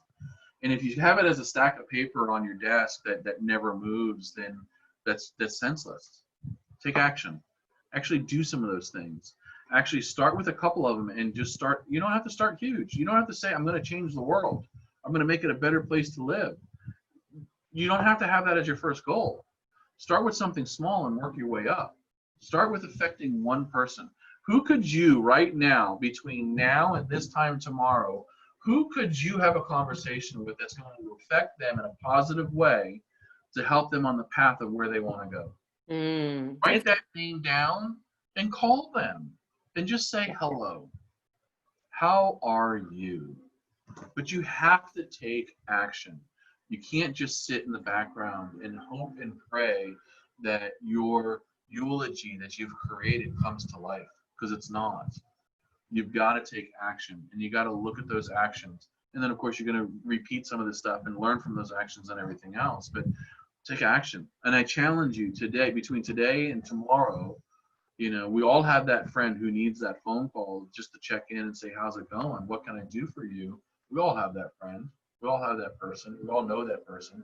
And if you have it as a stack of paper on your desk that never moves, then that's senseless. Take action. Actually do some of those things. Actually start with a couple of them and just start. You don't have to start huge. You don't have to say, I'm going to change the world. I'm going to make it a better place to live. You don't have to have that as your first goal. Start with something small and work your way up. Start with affecting one person. Who could you right now, between now and this time tomorrow, who could you have a conversation with that's going to affect them in a positive way to help them on the path of where they want to go? Write that name down and call them and just say hello. How are you? But you have to take action. You can't just sit in the background and hope and pray that your eulogy that you've created comes to life, because it's not. You've got to take action, and you got to look at those actions. And then, of course, you're going to repeat some of this stuff and learn from those actions and everything else. But take action. And I challenge you today, between today and tomorrow, we all have that friend who needs that phone call just to check in and say, how's it going? What can I do for you? We all have that friend. We all have that person. We all know that person.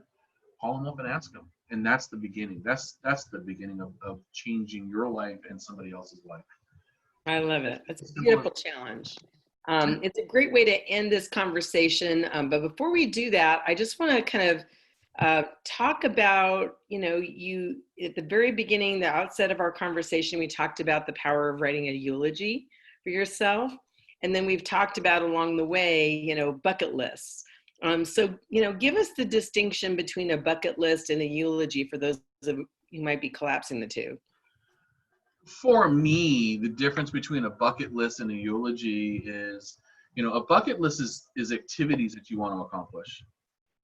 Call them up and ask them. And that's the beginning. That's the beginning of changing your life and somebody else's life. I love it. That's a beautiful challenge. It's a great way to end this conversation. But before we do that, I just want to kind of talk about, you at the very beginning, the outset of our conversation, we talked about the power of writing a eulogy for yourself. And then we've talked about along the way, bucket lists. So, give us the distinction between a bucket list and a eulogy for those who might be collapsing the two. For me, the difference between a bucket list and a eulogy is, a bucket list is activities that you want to accomplish.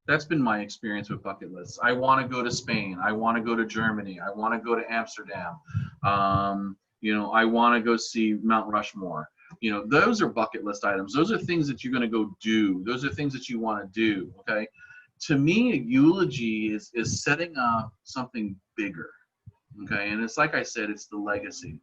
That's been my experience with bucket lists. I want to go to Spain. I want to go to Germany. I want to go to Amsterdam. I want to go see Mount Rushmore. Those are bucket list items. Those are things that you're going to go do. Those are things that you want to do. Okay. To me, a eulogy is setting up something bigger. Okay. And it's like I said, it's the legacy.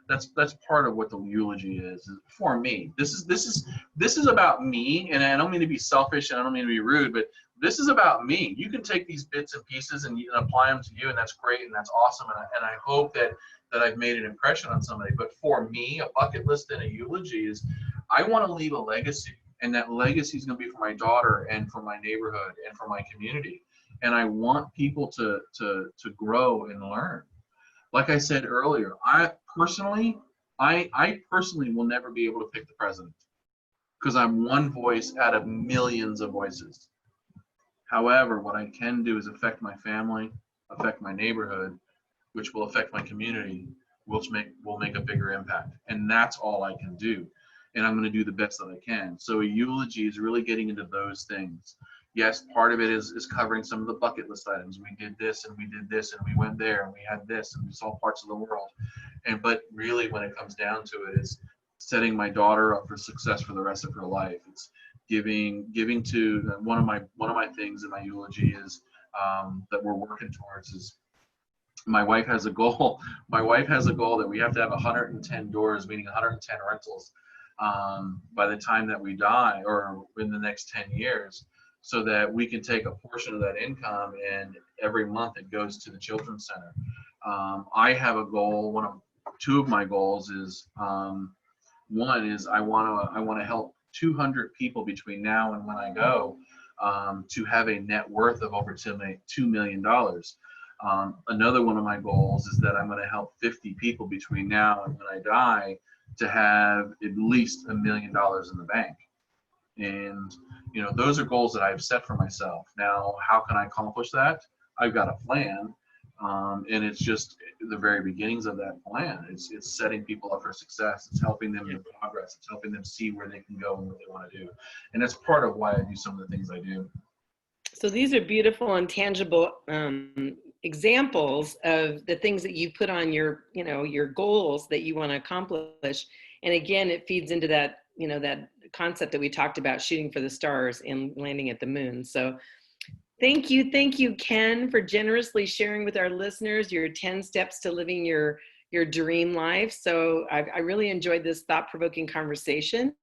That's part of what the eulogy is for me. This is about me, and I don't mean to be selfish and I don't mean to be rude, but this is about me. You can take these bits and pieces and apply them to you, and that's great and that's awesome. And I hope that I've made an impression on somebody. But for me, a bucket list and a eulogy is I want to leave a legacy, and that legacy is going to be for my daughter and for my neighborhood and for my community. And I want people to grow and learn. Like I said earlier, I personally will never be able to pick the president because I'm one voice out of millions of voices. However, what I can do is affect my family, affect my neighborhood, which will affect my community, which will make a bigger impact. And that's all I can do. And I'm going to do the best that I can. So a eulogy is really getting into those things. Yes, part of it is covering some of the bucket list items. We did this and we did this and we went there and we had this and we saw parts of the world. But really when it comes down to it is setting my daughter up for success for the rest of her life. It's giving to one of my things in my eulogy is that we're working towards is my wife has a goal. My wife has a goal that we have to have 110 doors, meaning 110 rentals by the time that we die or in the next 10 years. So that we can take a portion of that income and every month it goes to the Children's Center. I have a goal. Two of my goals is one is I want to help 200 people between now and when I go to have a net worth of over $2 million. Another one of my goals is that I'm going to help 50 people between now and when I die to have at least $1 million in the bank. And those are goals that I've set for myself. Now, how can I accomplish that? I've got a plan, and it's just the very beginnings of that plan. It's setting people up for success. It's helping them in progress. It's helping them see where they can go and what they want to do. And that's part of why I do some of the things I do. So these are beautiful and tangible examples of the things that you put on your goals that you want to accomplish. And again, it feeds into that, that concept that we talked about, shooting for the stars and landing at the moon. So thank you, Ken, for generously sharing with our listeners your 10 steps to living your your dream life. So I really enjoyed this thought-provoking conversation.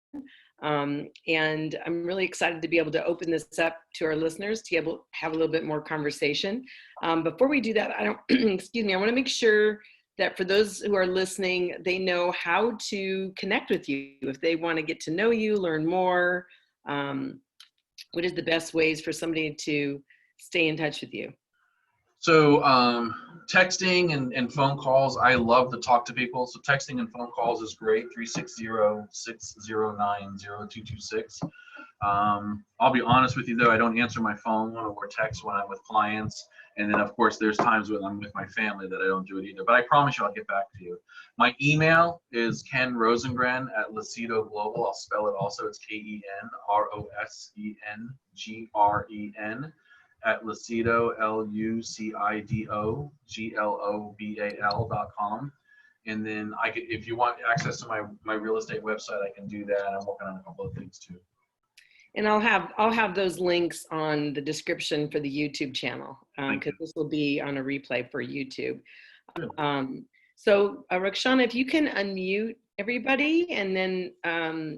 And I'm really excited to be able to open this up to our listeners to be able to have a little bit more conversation. Before we do that, excuse me, I want to make sure that for those who are listening, they know how to connect with you. If they want to get to know you, learn more, what is the best ways for somebody to stay in touch with you? So texting and phone calls, I love to talk to people. So texting and phone calls is great, 360-609-0226. I'll be honest with you though, I don't answer my phone or text when I'm with clients. And then of course there's times when I'm with my family that I don't do it either. But I promise you I'll get back to you. My email is Ken Rosengren at Lucido Global. I'll spell it also. It's KenRosengren at Lucido, LucidoGlobal.com. And then if you want access to my real estate website, I can do that. I'm working on a couple of things too. And I'll have those links on the description for the YouTube channel, because this will be on a replay for YouTube. So Roxana, if you can unmute everybody, and then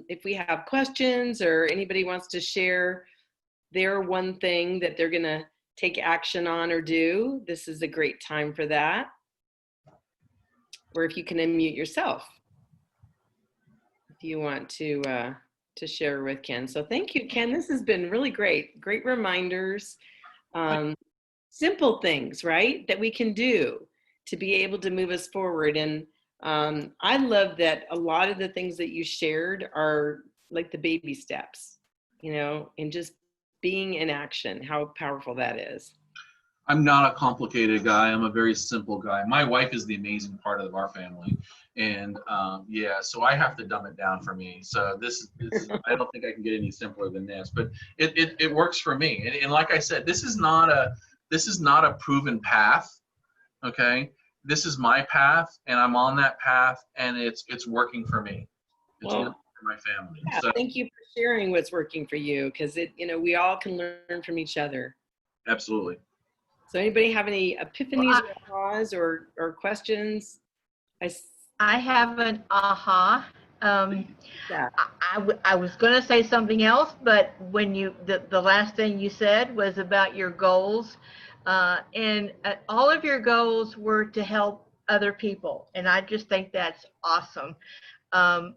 if we have questions or anybody wants to share their one thing that they're gonna take action on or do, this is a great time for that. Or if you can unmute yourself, if you want to share with Ken. So thank you, Ken. This has been really great. Great reminders, simple things, right, that we can do to be able to move us forward. And I love that a lot of the things that you shared are like the baby steps, and just being in action, how powerful that is. I'm not a complicated guy. I'm a very simple guy. My wife is the amazing part of our family. And so I have to dumb it down for me. So this I don't think I can get any simpler than this, but it works for me. And like I said, this is not a proven path. Okay. This is my path and I'm on that path and it's working for me. It's working for my family. Yeah, so thank you for sharing what's working for you, because we all can learn from each other. Absolutely. So anybody have any epiphanies or ahas or questions? I have an aha. I was going to say something else, but when the last thing you said was about your goals, and all of your goals were to help other people. And I just think that's awesome.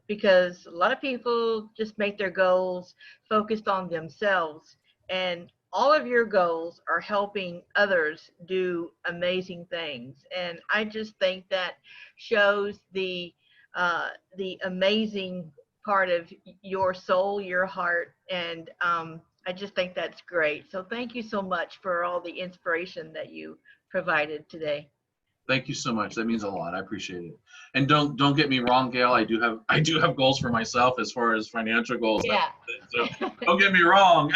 Because a lot of people just make their goals focused on themselves, and all of your goals are helping others do amazing things. And I just think that shows the amazing part of your soul, your heart, and I just think that's great. So thank you so much for all the inspiration that you provided today. Thank you so much. That means a lot. I appreciate it. And don't get me wrong, Gail. I do have goals for myself as far as financial goals. Yeah. So don't get me wrong.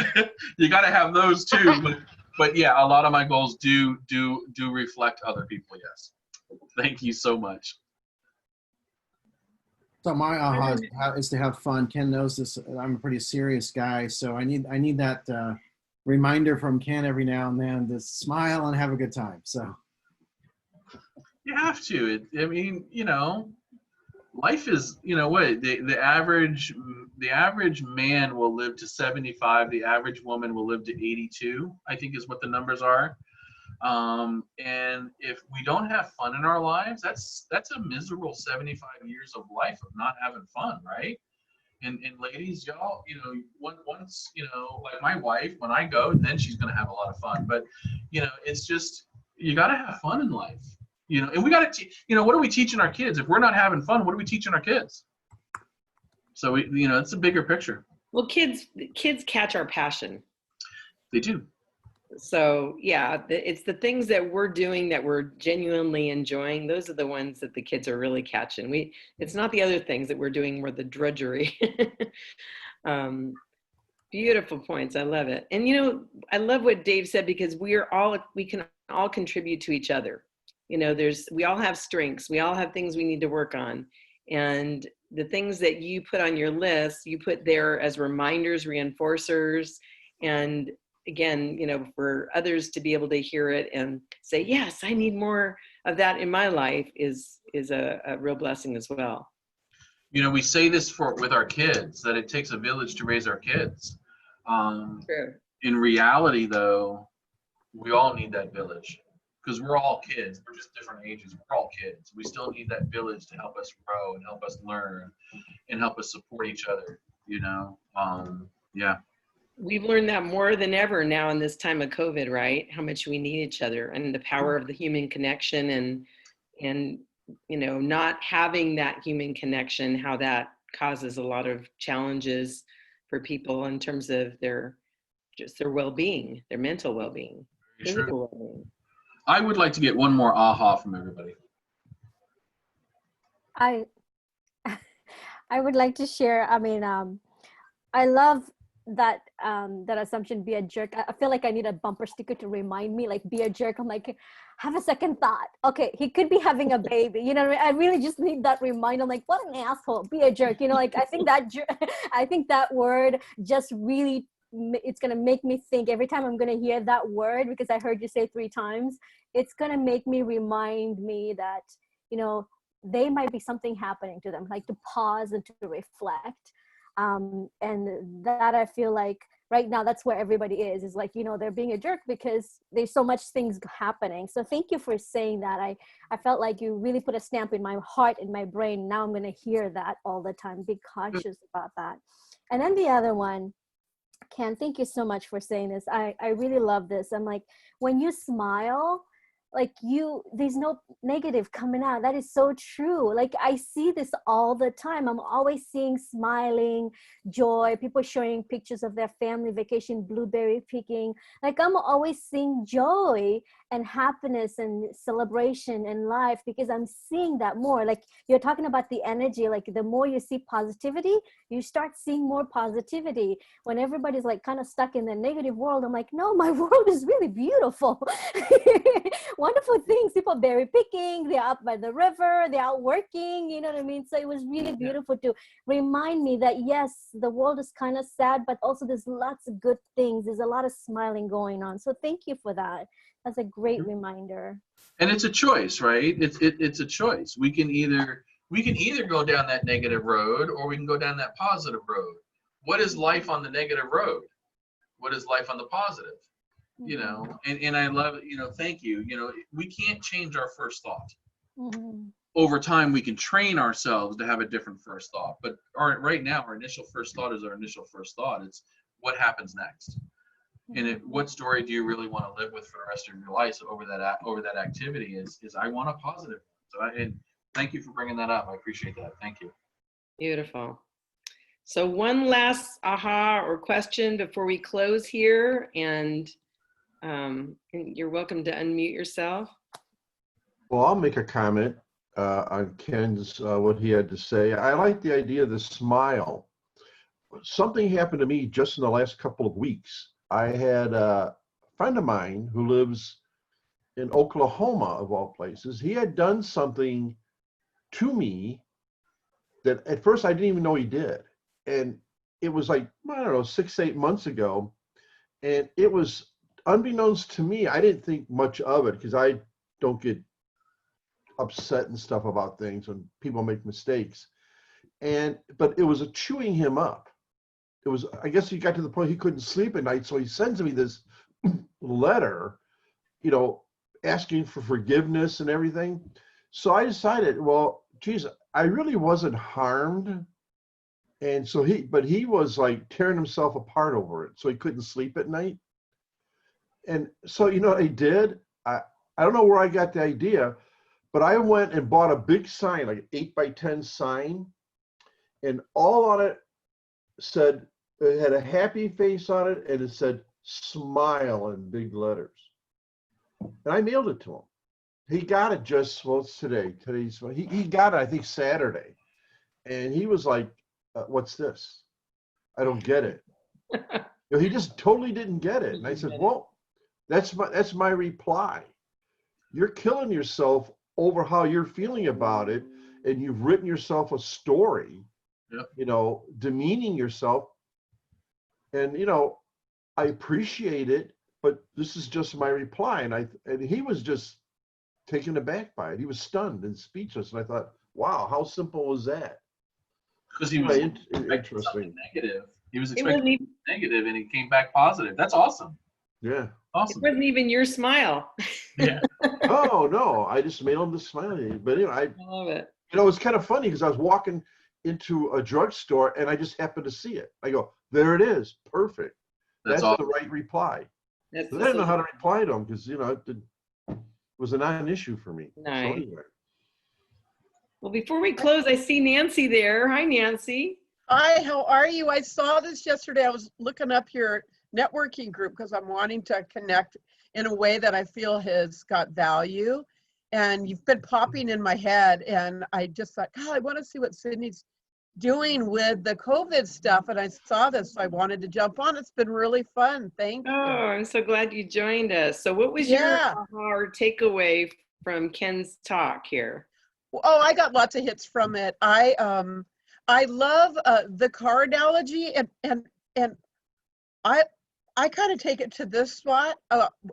You got to have those too. But yeah, a lot of my goals do reflect other people. Yes. Thank you so much. So my aha is to have fun. Ken knows this. I'm a pretty serious guy, so I need that reminder from Ken every now and then to smile and have a good time. So. You have to. Life is, what the average man will live to 75. The average woman will live to 82. I think is what the numbers are. And if we don't have fun in our lives, that's a miserable 75 years of life of not having fun, right? And ladies, y'all, once like my wife, when I go, then she's gonna have a lot of fun. But it's just you gotta have fun in life. And we got to, what are we teaching our kids? If we're not having fun, what are we teaching our kids? So, it's a bigger picture. Well, kids catch our passion. They do. So, yeah, it's the things that we're doing that we're genuinely enjoying. Those are the ones that the kids are really catching. It's not the other things that we're doing where the drudgery. Beautiful points. I love it. And, I love what Dave said, because we can all contribute to each other. We all have strengths. We all have things we need to work on. And the things that you put on your list, you put there as reminders, reinforcers, and again, for others to be able to hear it and say, yes, I need more of that in my life is a real blessing as well. You know, we say this with our kids, that it takes a village to raise our kids. True. In reality, though, we all need that village, because we're all kids. We're just different ages. We're all kids. We still need that village to help us grow and help us learn and help us support each other, you know? Yeah. We've learned that more than ever now in this time of COVID, right? How much we need each other and the power of the human connection, and you know, not having that human connection, how that causes a lot of challenges for people in terms of their well-being, their mental well-being, physical well-being. I would like to get one more aha from everybody. I would like to share. I mean, I love that that assumption, be a jerk. I feel like I need a bumper sticker to remind me, like, be a jerk. I'm like, have a second thought. Okay, he could be having a baby. You know, I really just need that reminder. I'm like, what an asshole, be a jerk. You know, like, I think that word just really, it's gonna make me think every time I'm gonna hear that word, because I heard you say 3 times. It's gonna make me remind me that, you know, they might be something happening to them, like to pause and to reflect. And that, I feel like right now, that's where everybody is like, you know, they're being a jerk because there's so much things happening. So thank you for saying that. I felt like you really put a stamp in my heart, in my brain. Now I'm going to hear that all the time. Be cautious about that. And then the other one, Ken, thank you so much for saying this. I really love this. I'm like, when you smile, like, there's no negative coming out. That is so true. Like, I see this all the time. I'm always seeing smiling, joy, people showing pictures of their family vacation, blueberry picking. Like, I'm always seeing joy and happiness and celebration in life, because I'm seeing that more. Like, you're talking about the energy, like, the more you see positivity, you start seeing more positivity. When everybody's like kind of stuck in the negative world, I'm like, no, my world is really beautiful. Wonderful things, people berry picking, they're out by the river, they're out working, you know what I mean? So it was really beautiful to remind me that, yes, the world is kind of sad, but also there's lots of good things. There's a lot of smiling going on. So thank you for that. That's a great reminder. And it's a choice, right? It's a choice. We can either go down that negative road, or we can go down that positive road. What is life on the negative road? What is life on the positive? You know, and I love it, you know, thank you. You know, we can't change our first thought. Over time, we can train ourselves to have a different first thought. But right now, our initial first thought is our initial first thought. It's what happens next. And what story do you really want to live with for the rest of your life over that activity is I want a positive. So and thank you for bringing that up. I appreciate that. Thank you. Beautiful. So one last aha or question before we close here, and you're welcome to unmute yourself. Well, I'll make a comment on Ken's, what he had to say. I like the idea of the smile. Something happened to me just in the last couple of weeks. I had a friend of mine who lives in Oklahoma, of all places. He had done something to me that at first I didn't even know he did. And it was like, I don't know, 6-8 months ago. And it was unbeknownst to me. I didn't think much of it because I don't get upset and stuff about things when people make mistakes. But it was a chewing him up. It was, I guess he got to the point he couldn't sleep at night. So he sends me this letter, you know, asking for forgiveness and everything. So I decided, well, geez, I really wasn't harmed. And so he was like tearing himself apart over it. So he couldn't sleep at night. And so, you know what I did? I don't know where I got the idea, but I went and bought a big sign, like an 8x10 sign. And all on it said, it had a happy face on it, and it said smile in big letters. And I mailed it to him. He got it just, well, it's today. He got it, I think, Saturday. And he was like, what's this? I don't get it. You know, he just totally didn't get it. And I said, well, that's my reply. You're killing yourself over how you're feeling about it, and you've written yourself a story, you know, demeaning yourself. And, you know, I appreciate it, but this is just my reply. And he was just taken aback by it. He was stunned and speechless. And I thought, wow, how simple was that? Because he was Right, expecting interesting. something negative. He was It wasn't expecting even, negative, and he came back positive. That's awesome. Yeah. it Awesome. wasn't even your smile. Yeah. Oh no, I just made him to smile. But anyway, I love it. it was kind of funny because I was walking into a drugstore and I just happened to see it. I go, there it is, perfect. That's awesome. the right reply. That's I didn't know how to reply to him because it was a non-issue for me. Nice. So anyway. Well, before we close, I see Nancy there. Hi, Nancy. Hi, how are you? I saw this yesterday. I was looking up your networking group because I'm wanting to connect in a way that I feel has got value. And you've been popping in my head. And I just thought, God, I want to see what Cindy's doing with the COVID stuff. And I saw this, so I wanted to jump on. It's been really fun. Thank Oh, you. I'm so glad you joined us. So what was your aha or takeaway from Ken's talk here? Oh, I got lots of hits from it. I love the car analogy, and I kind of take it to this spot.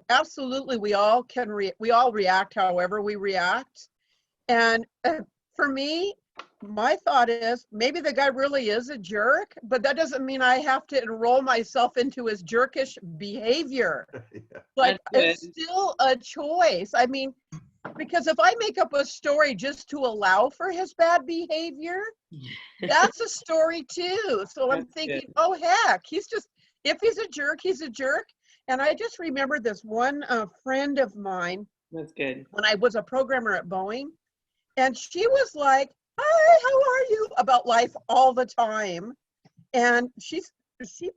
Absolutely, we all react however we react, and for me, my thought is maybe the guy really is a jerk, but that doesn't mean I have to enroll myself into his jerkish behavior. Yeah. Like it's still a choice. I mean, because if I make up a story just to allow for his bad behavior, that's a story too. So I'm thinking, oh heck, if he's a jerk, he's a jerk. And I just remember this one friend of mine. That's good. When I was a programmer at Boeing, and she was like, hi, how are you? About life all the time. And she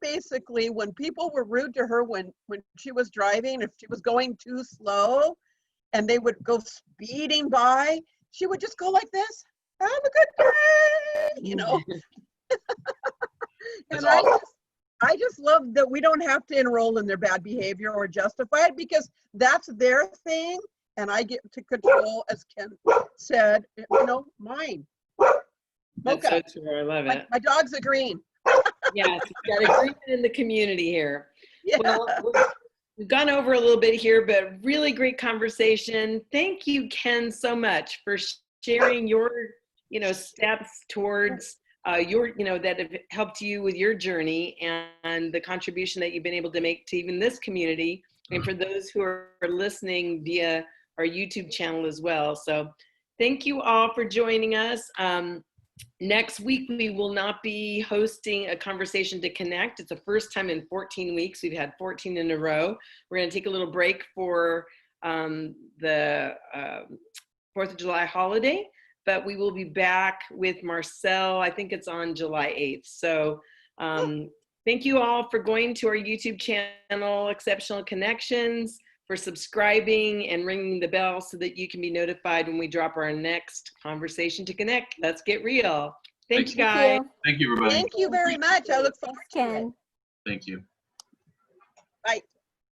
basically, when people were rude to her when she was driving, if she was going too slow and they would go speeding by, she would just go like this, have a good day, you know. And I just love that we don't have to enroll in their bad behavior or justify it, because that's their thing. And I get to control, as Ken said, you know, mine. That's so true. I love it. My dog's agreeing. Yes, we've got agreement in the community here. Yeah. Well, we've gone over a little bit here, but really great conversation. Thank you, Ken, so much for sharing your, steps towards that have helped you with your journey and the contribution that you've been able to make to even this community, and for those who are listening via our YouTube channel as well. So thank you all for joining us. Next week, we will not be hosting a conversation to connect. It's the first time in 14 weeks. We've had 14 in a row. We're going to take a little break for the 4th of July holiday, but we will be back with Marcel. I think it's on July 8th. So thank you all for going to our YouTube channel, Exceptional Connections, for subscribing and ringing the bell so that you can be notified when we drop our next conversation to connect. Let's get real. Thank you, guys. Thank you, everybody. Thank you very much. I look forward to it. Ken. Thank you. Bye.